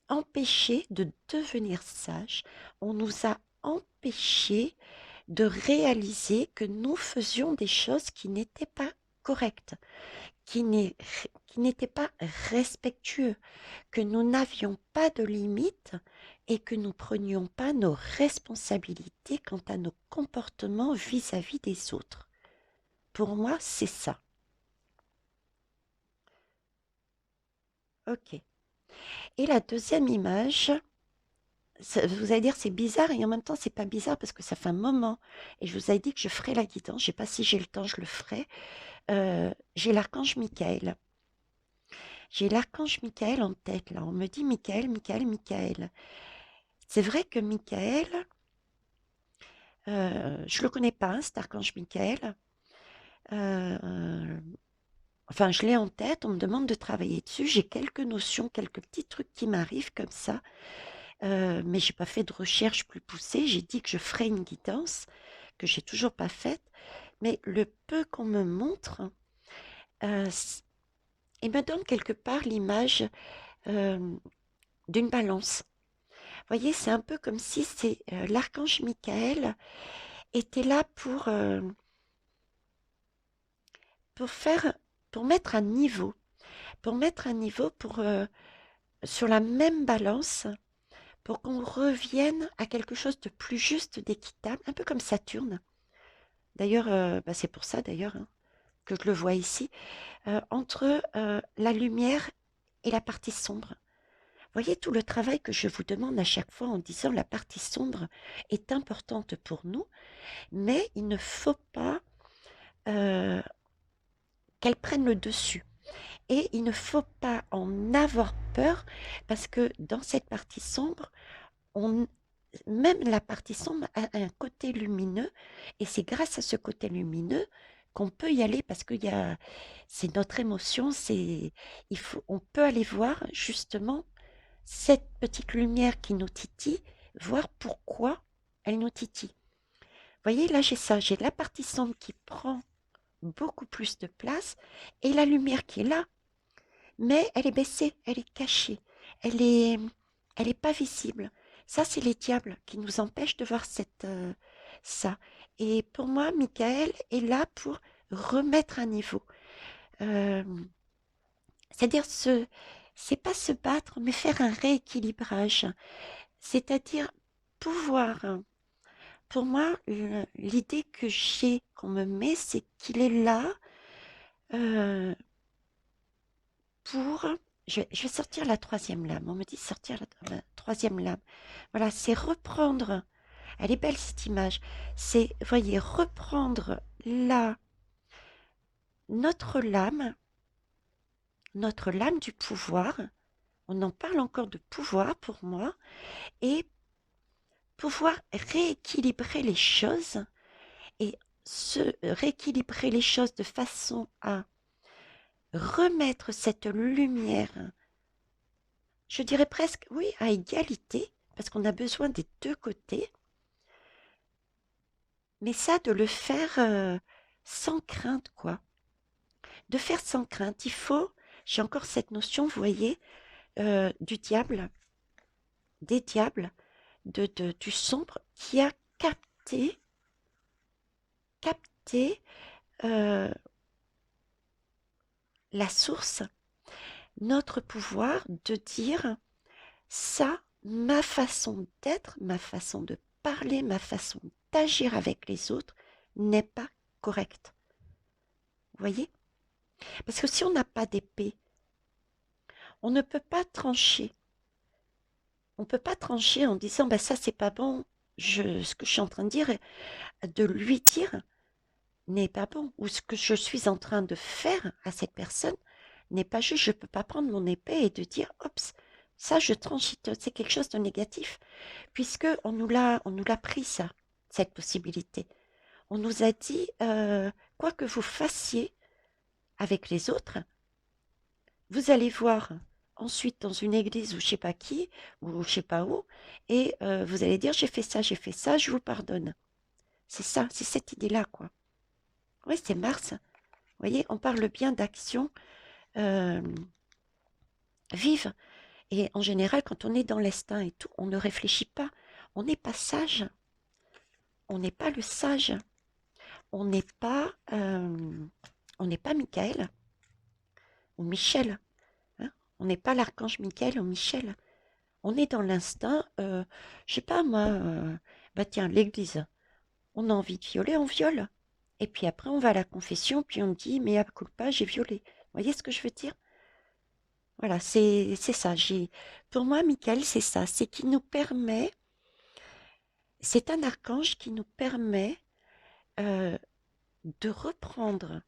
empêchés de devenir sages. On nous a empêchés de réaliser que nous faisions des choses qui n'étaient pas correctes, qui n'étaient pas respectueux, que nous n'avions pas de limites et que nous prenions pas nos responsabilités quant à nos comportements vis-à-vis des autres. Pour moi, c'est ça. Ok. Et la deuxième image, vous allez dire c'est bizarre et en même temps c'est pas bizarre parce que ça fait un moment et je vous avais dit que je ferais la guidance. Je sais pas si j'ai le temps, je le ferai. J'ai l'archange Michael. J'ai l'archange Michael en tête là. On me dit Michael, Michael, Michael. C'est vrai que Michael, je le connais pas, hein, cet archange Michael. Euh, enfin, je l'ai en tête. On me demande de travailler dessus. J'ai quelques notions, quelques petits trucs qui m'arrivent comme ça. Mais j'ai pas fait de recherche plus poussée. J'ai dit que je ferais une guidance que j'ai toujours pas faite. Mais le peu qu'on me montre, euh, il me donne quelque part l'image euh, d'une balance. Vous voyez, c'est un peu comme si c'est l'archange Michael était là pour faire, pour mettre un niveau, sur la même balance, pour qu'on revienne à quelque chose de plus juste, d'équitable, un peu comme Saturne. D'ailleurs, bah, c'est pour ça d'ailleurs hein, que je le vois ici, entre la lumière et la partie sombre. Voyez tout le travail que je vous demande à chaque fois en disant la partie sombre est importante pour nous, mais il ne faut pas euh, qu'elle prenne le dessus. Et il ne faut pas en avoir peur parce que dans cette partie sombre, on, même la partie sombre a un côté lumineux et c'est grâce à ce côté lumineux qu'on peut y aller parce que c'est notre émotion, on peut aller voir justement cette petite lumière qui nous titille, voir pourquoi elle nous titille. Vous voyez, là j'ai ça, j'ai la partie sombre qui prend beaucoup plus de place et la lumière qui est là, mais elle est baissée, elle est cachée, elle est, elle est pas visible. Ça, c'est les diables qui nous empêchent de voir ça. Et pour moi, Michael est là pour remettre à niveau. Euh, c'est-à-dire, c'est pas se battre, mais faire un rééquilibrage. C'est-à-dire pouvoir, pour moi, l'idée que j'ai, qu'on me met, c'est qu'il est là euh, pour... je vais sortir la troisième lame. On me dit sortir la troisième lame. Voilà, c'est reprendre. Elle est belle cette image. C'est, voyez, reprendre là notre lame du pouvoir. On en parle encore de pouvoir pour moi. Et pouvoir rééquilibrer les choses et rééquilibrer les choses de façon à remettre cette lumière, je dirais presque, oui, à égalité, parce qu'on a besoin des deux côtés, mais ça, de le faire sans crainte, quoi. De faire sans crainte, j'ai encore cette notion, vous voyez, du diable, des diables, du sombre, qui a capté, capté la source notre pouvoir de dire ça, ma façon d'être, ma façon de parler, ma façon d'agir avec les autres n'est pas correcte. Vous voyez? Parce que si on n'a pas d'épée, on ne peut pas trancher. On ne peut pas trancher en disant ben ça c'est pas bon. Ce que je suis en train de dire, de lui dire n'est pas bon. Ou ce que je suis en train de faire à cette personne n'est pas juste. Je ne peux pas prendre mon épée et de dire oups, ça je tranche, c'est quelque chose de négatif. Puisque on nous l'a pris ça, cette possibilité. On nous a dit quoi que vous fassiez avec les autres, vous allez voir ensuite dans une église ou je sais pas qui, ou je sais pas où, et vous allez dire j'ai fait ça, je vous pardonne. C'est ça, c'est cette idée-là, quoi. Oui, c'est Mars. Vous voyez, on parle bien d'action euh, vive. Et en général, quand on est dans l'instinct et tout, on ne réfléchit pas. On n'est pas sage. On n'est pas le sage. On n'est pas, on n'est pas Michael ou Michel. Hein. On n'est pas l'archange Michael ou Michel. On est dans l'instinct, je sais pas moi, bah tiens, l'église, on a envie de violer, on viole. Et puis après, on va à la confession, puis on dit, mais à culpa, j'ai violé. Vous voyez ce que je veux dire? Voilà, c'est ça. Pour moi, Michael, c'est ça. C'est qui nous permet, c'est un archange qui nous permet euh, de reprendre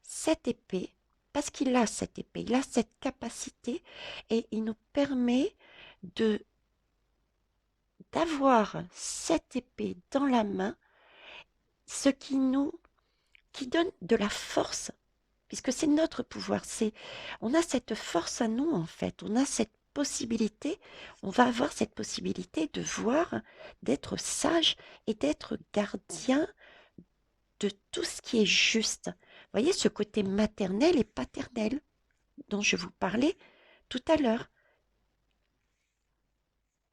cette épée, parce qu'il a cette épée, il a cette capacité, et il nous permet de d'avoir cette épée dans la main, ce qui donne de la force, puisque c'est notre pouvoir, on a cette force à nous en fait, on a cette possibilité, on va avoir cette possibilité de voir, d'être sage et d'être gardien de tout ce qui est juste. Vous voyez ce côté maternel et paternel dont je vous parlais tout à l'heure.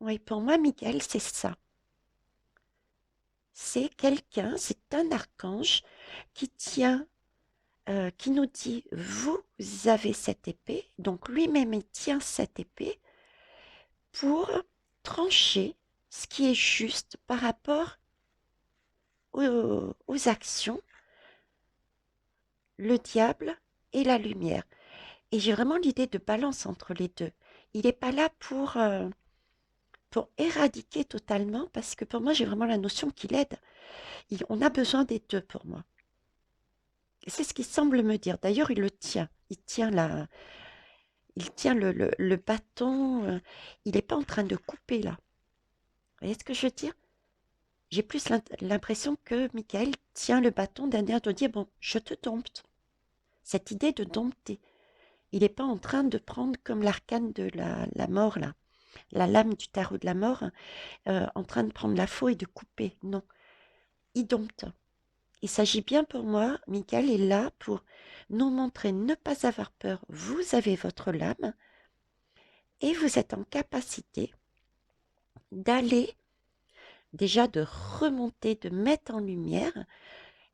Oui, pour moi, Miguel, c'est ça. C'est quelqu'un, c'est un archange qui tient, qui nous dit, vous avez cette épée, donc lui-même il tient cette épée pour trancher ce qui est juste par rapport aux actions, le diable et la lumière. Et j'ai vraiment l'idée de balance entre les deux. Il n'est pas là pour éradiquer totalement, parce que pour moi, j'ai vraiment la notion qu'il aide. On a besoin des deux pour moi. Et c'est ce qu'il semble me dire. D'ailleurs, il le tient. Il tient le bâton. Il n'est pas en train de couper là. Vous voyez ce que je veux dire? J'ai plus l'impression que Michael tient le bâton d'un air de dire, bon, je te dompte. Cette idée de dompter. Il n'est pas en train de prendre comme l'arcane de la mort là. La lame du tarot de la mort, en train de prendre la faux et de couper. Non, il dompte. Il s'agit bien pour moi, Michael est là pour nous montrer ne pas avoir peur. Vous avez votre lame et vous êtes en capacité d'aller, déjà de remonter, de mettre en lumière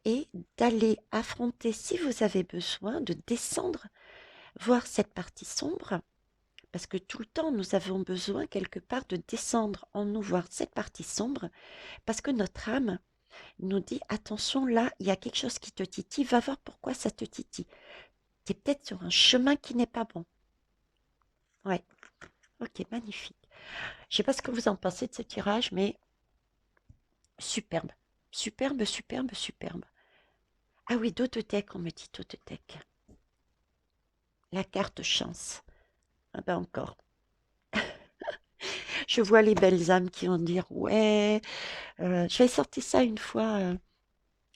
et d'aller affronter, si vous avez besoin, de descendre, voir cette partie sombre, parce que tout le temps, nous avons besoin quelque part de descendre en nous, voir cette partie sombre, parce que notre âme nous dit, attention, là, il y a quelque chose qui te titille, va voir pourquoi ça te titille. Tu es peut-être sur un chemin qui n'est pas bon. Ouais, ok, magnifique. Je ne sais pas ce que vous en pensez de ce tirage, mais superbe. Superbe, superbe, superbe. Ah oui, Totec, on me dit Totec. La carte chance. Ah ben encore. Je vois les belles âmes qui vont dire, ouais, j'avais sorti ça une fois.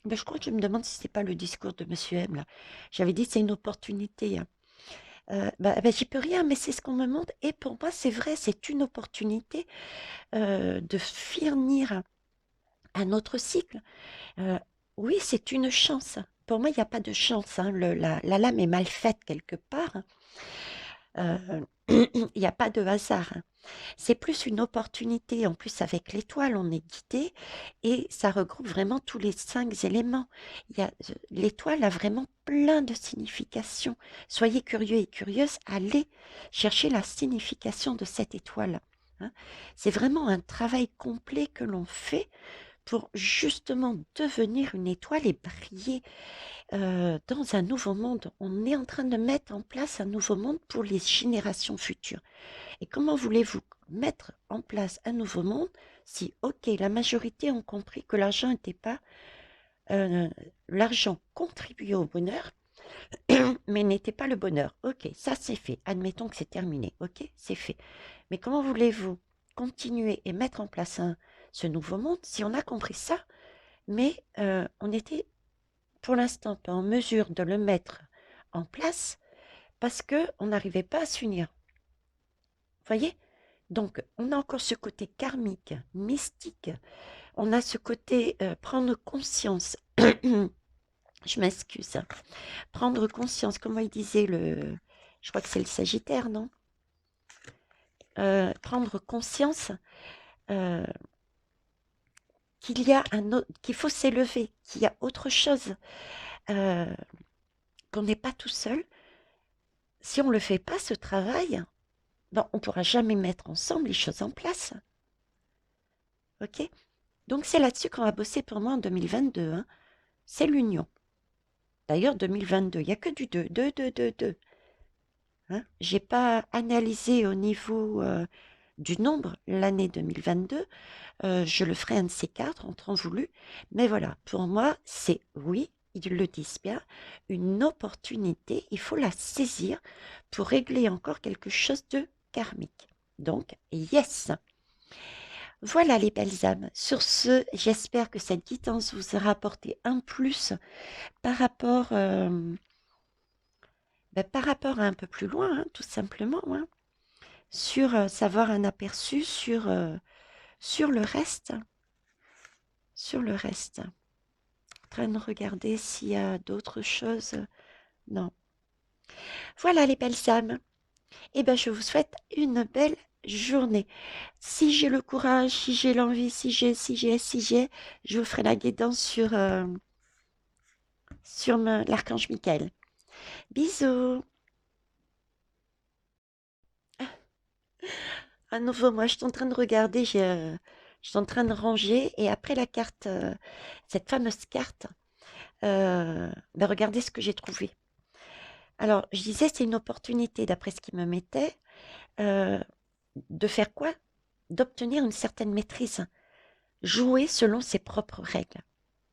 Ben, je crois que je me demande si c'est pas le discours de Monsieur M. Là. J'avais dit c'est une opportunité. Hein. J'y peux rien, mais c'est ce qu'on me montre. Et pour moi, c'est vrai, c'est une opportunité de finir un autre cycle. Euh, oui, c'est une chance. Pour moi, il n'y a pas de chance. Hein. La lame est mal faite quelque part. Euh, il n'y a pas de hasard, hein. C'est plus une opportunité. En plus, avec l'étoile, on est guidé et ça regroupe vraiment tous les 5 éléments. L'étoile a vraiment plein de significations. Soyez curieux et curieuses, allez chercher la signification de cette étoile, hein. C'est vraiment un travail complet que l'on fait pour justement devenir une étoile et briller dans un nouveau monde. On est en train de mettre en place un nouveau monde pour les générations futures. Et comment voulez-vous mettre en place un nouveau monde si, ok, la majorité ont compris que l'argent n'était pas... l'argent contribuait au bonheur, mais n'était pas le bonheur. Ok, ça c'est fait. Admettons que c'est terminé. Ok, c'est fait. Mais comment voulez-vous continuer et mettre en place ce nouveau monde si on a compris ça, mais on était pour l'instant pas en mesure de le mettre en place parce qu'on n'arrivait pas à s'unir. Vous voyez? Donc, on a encore ce côté karmique, mystique. On a ce côté prendre conscience. Je m'excuse, hein. Prendre conscience, comment il disait je crois que c'est le Sagittaire, non? Prendre conscience euh, qu'il faut s'élever, qu'il y a autre chose, euh, qu'on n'est pas tout seul. Si on ne le fait pas, ce travail, ben, on ne pourra jamais mettre ensemble les choses en place. Ok? Donc c'est là-dessus qu'on va bosser pour moi en 2022, hein. C'est l'union. D'ailleurs, 2022, il n'y a que du 2, 2, 2, 2, 2. Hein. Je n'ai pas analysé au niveau du nombre l'année 2022. Je le ferai un de ces quatre en temps voulu. Mais voilà, pour moi, c'est oui, ils le disent bien, une opportunité. Il faut la saisir pour régler encore quelque chose de karmique. Donc, yes! Voilà les belles âmes. Sur ce, j'espère que cette guidance vous aura apporté un plus par rapport, par rapport à un peu plus loin, hein, tout simplement, hein, sur savoir un aperçu sur le reste. Sur le reste. En train de regarder s'il y a d'autres choses. Non. Voilà les belles âmes. Eh bien, je vous souhaite une belle journée. Si j'ai le courage, si j'ai l'envie, si j'ai, je vous ferai la guidance sur l'archange Michael. Bisous. À nouveau, moi, je suis en train de regarder, je suis en train de ranger, et après la carte, cette fameuse carte, regardez ce que j'ai trouvé. Alors, je disais, c'est une opportunité, d'après ce qu'il me mettait, euh, de faire quoi? D'obtenir une certaine maîtrise, jouer selon ses propres règles.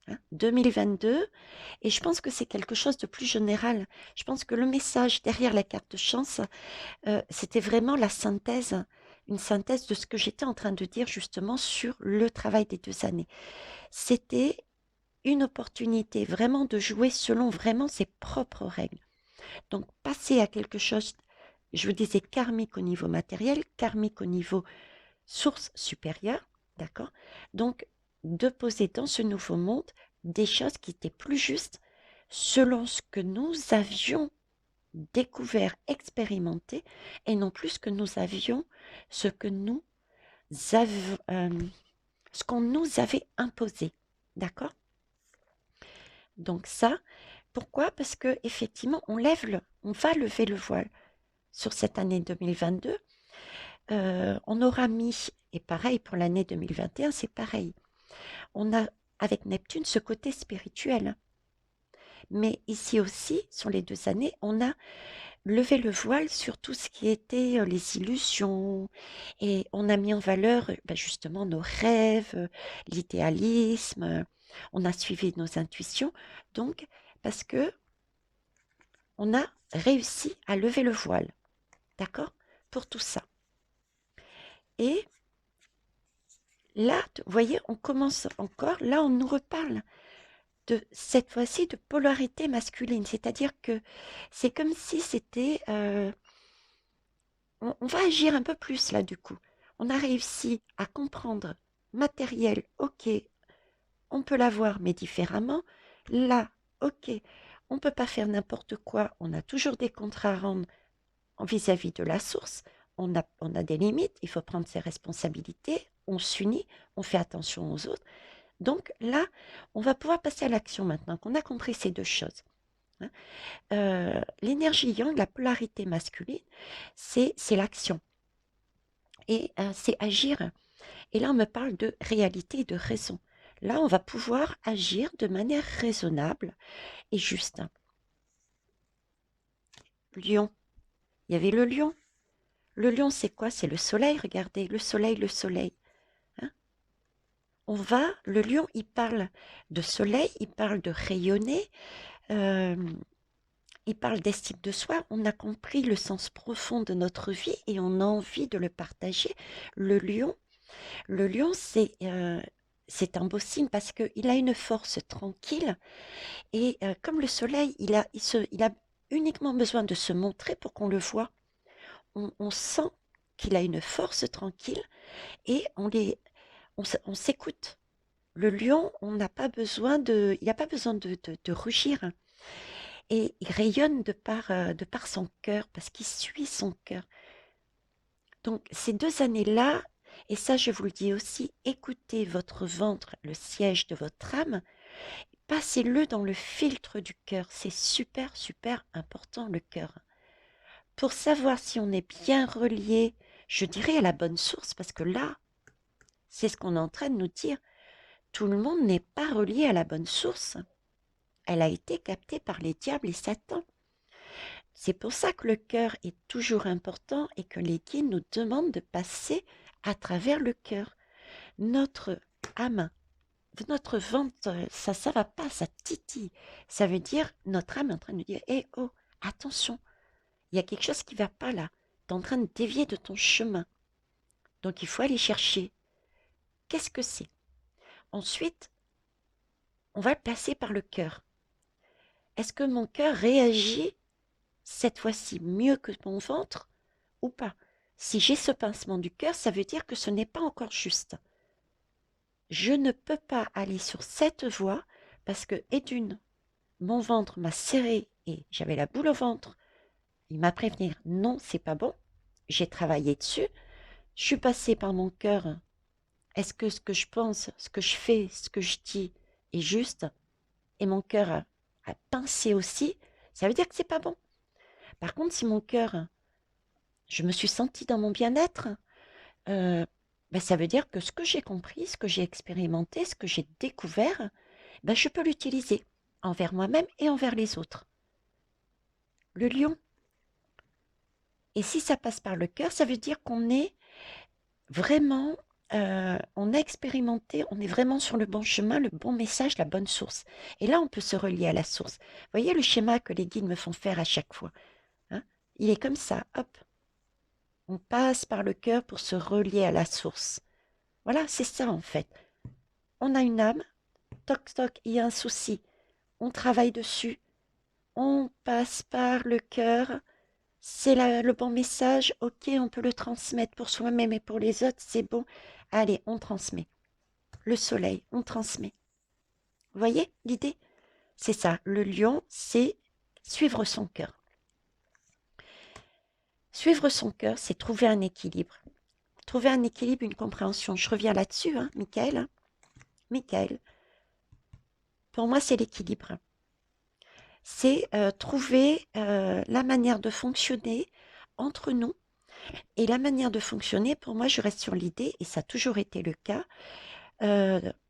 Hein, 2022, et je pense que c'est quelque chose de plus général. Je pense que le message derrière la carte de chance, c'était vraiment une synthèse de ce que j'étais en train de dire justement sur le travail des 2 années. C'était une opportunité vraiment de jouer selon vraiment ses propres règles. Donc passer à quelque chose, je vous disais karmique au niveau matériel, karmique au niveau source supérieure, d'accord? Donc de poser dans ce nouveau monde des choses qui étaient plus justes selon ce que nous avions découvert, expérimenté, et non plus que nous avions, ce que nous avons, ce qu'on nous avait imposé, d'accord? Donc ça, pourquoi? Parce que effectivement, on va lever le voile sur cette année 2022. On aura mis, et pareil pour l'année 2021, c'est pareil. On a avec Neptune ce côté spirituel. Mais ici aussi, sur les 2 années, on a levé le voile sur tout ce qui était les illusions et on a mis en valeur justement nos rêves, l'idéalisme, on a suivi nos intuitions. Donc, parce que on a réussi à lever le voile, d'accord? Pour tout ça. Et là, vous voyez, on commence encore, là on nous reparle de cette fois-ci de polarité masculine, c'est-à-dire que c'est comme si c'était, on va agir un peu plus là du coup. On a réussi à comprendre matériel, ok, on peut l'avoir mais différemment. Là, ok, on ne peut pas faire n'importe quoi, on a toujours des comptes à rendre vis-à-vis de la source, on a des limites, il faut prendre ses responsabilités, on s'unit, on fait attention aux autres. Donc là, on va pouvoir passer à l'action maintenant qu'on a compris ces deux choses. Hein. L'énergie yang, la polarité masculine, c'est l'action et c'est agir. Et là, on me parle de réalité et de raison. Là, on va pouvoir agir de manière raisonnable et juste. Lion, il y avait le lion. Le lion, c'est quoi? C'est le soleil, regardez, le soleil, le soleil. Hein. Le lion, il parle de soleil, il parle de rayonner, euh, il parle d'estime de soi. On a compris le sens profond de notre vie et on a envie de le partager. Le lion, c'est un beau signe parce qu'il a une force tranquille et comme le soleil, il a uniquement besoin de se montrer pour qu'on le voit. On sent qu'il a une force tranquille et on s'écoute. Le lion, il n'a pas besoin de rugir. Et il rayonne de par son cœur, parce qu'il suit son cœur. Donc ces 2 années-là, et ça je vous le dis aussi, écoutez votre ventre, le siège de votre âme, passez-le dans le filtre du cœur. C'est super, super important le cœur. Pour savoir si on est bien relié, je dirais à la bonne source, parce que là, c'est ce qu'on est en train de nous dire. Tout le monde n'est pas relié à la bonne source. Elle a été captée par les diables et Satan. C'est pour ça que le cœur est toujours important et que les guides nous demandent de passer à travers le cœur. Notre âme, notre ventre, ça va pas, ça titille. Ça veut dire notre âme est en train de nous dire, hé, oh, attention, il y a quelque chose qui va pas là. Tu es en train de dévier de ton chemin. Donc il faut aller chercher. Qu'est-ce que c'est? Ensuite, on va le passer par le cœur. Est-ce que mon cœur réagit cette fois-ci mieux que mon ventre ou pas? Si j'ai ce pincement du cœur, ça veut dire que ce n'est pas encore juste. Je ne peux pas aller sur cette voie parce que, et d'une, mon ventre m'a serré et j'avais la boule au ventre. Il m'a prévenu, non, c'est pas bon. J'ai travaillé dessus. Je suis passée par mon cœur. Est-ce que ce que je pense, ce que je fais, ce que je dis est juste? Et mon cœur a pincé aussi. Ça veut dire que c'est pas bon. Par contre, si mon cœur, je me suis sentie dans mon bien-être, ben, ça veut dire que ce que j'ai compris, ce que j'ai expérimenté, ce que j'ai découvert, ben, je peux l'utiliser envers moi-même et envers les autres. Le lion. Et si ça passe par le cœur, ça veut dire qu'on est vraiment, on a expérimenté, on est vraiment sur le bon chemin, le bon message, la bonne source. Et là, on peut se relier à la source. Vous voyez le schéma que les guides me font faire à chaque fois, hein? Il est comme ça, hop. On passe par le cœur pour se relier à la source. Voilà, c'est ça en fait. On a une âme, toc toc, il y a un souci. On travaille dessus. On passe par le cœur. C'est le bon message. Ok, on peut le transmettre pour soi-même et pour les autres. C'est bon. Allez, on transmet. Le soleil, on transmet. Vous voyez l'idée? C'est ça. Le lion, c'est suivre son cœur. Suivre son cœur, c'est trouver un équilibre. Trouver un équilibre, une compréhension. Je reviens là-dessus, hein, Michael. Hein. Michael, pour moi, c'est l'équilibre. C'est trouver la manière de fonctionner entre nous. Et la manière de fonctionner, pour moi, je reste sur l'idée, et ça a toujours été le cas,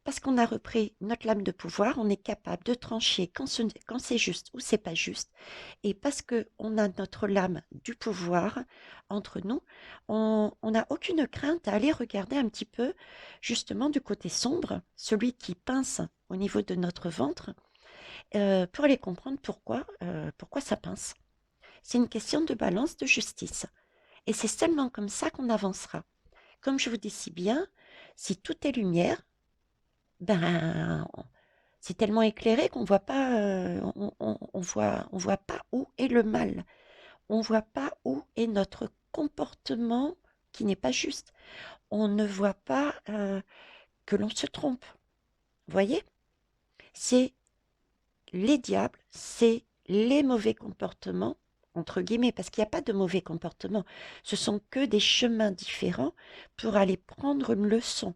parce qu'on a repris notre lame de pouvoir, on est capable de trancher quand c'est juste ou c'est pas juste. Et parce qu'on a notre lame du pouvoir entre nous, on n'a aucune crainte à aller regarder un petit peu justement du côté sombre, celui qui pince au niveau de notre ventre, pour aller comprendre pourquoi ça pince. C'est une question de balance, de justice. Et c'est seulement comme ça qu'on avancera. Comme je vous dis si bien, si tout est lumière, ben, c'est tellement éclairé qu'on voit pas, on voit pas où est le mal. On voit pas où est notre comportement qui n'est pas juste. On ne voit pas que l'on se trompe. Vous voyez? C'est les diables, c'est les mauvais comportements entre guillemets, parce qu'il n'y a pas de mauvais comportement. Ce sont que des chemins différents pour aller prendre une leçon.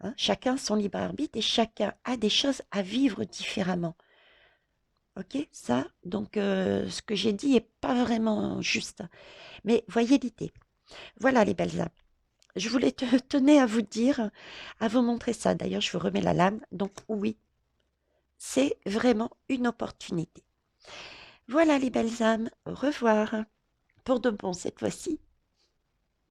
Hein. Chacun son libre arbitre et chacun a des choses à vivre différemment. Ok, ça, donc ce que j'ai dit est pas vraiment juste. Mais voyez l'idée. Voilà les belles âmes. Je voulais tenir à vous dire, à vous montrer ça. D'ailleurs, je vous remets la lame. Donc oui, c'est vraiment une opportunité. Voilà les belles âmes. Au revoir. Pour de bon cette fois-ci.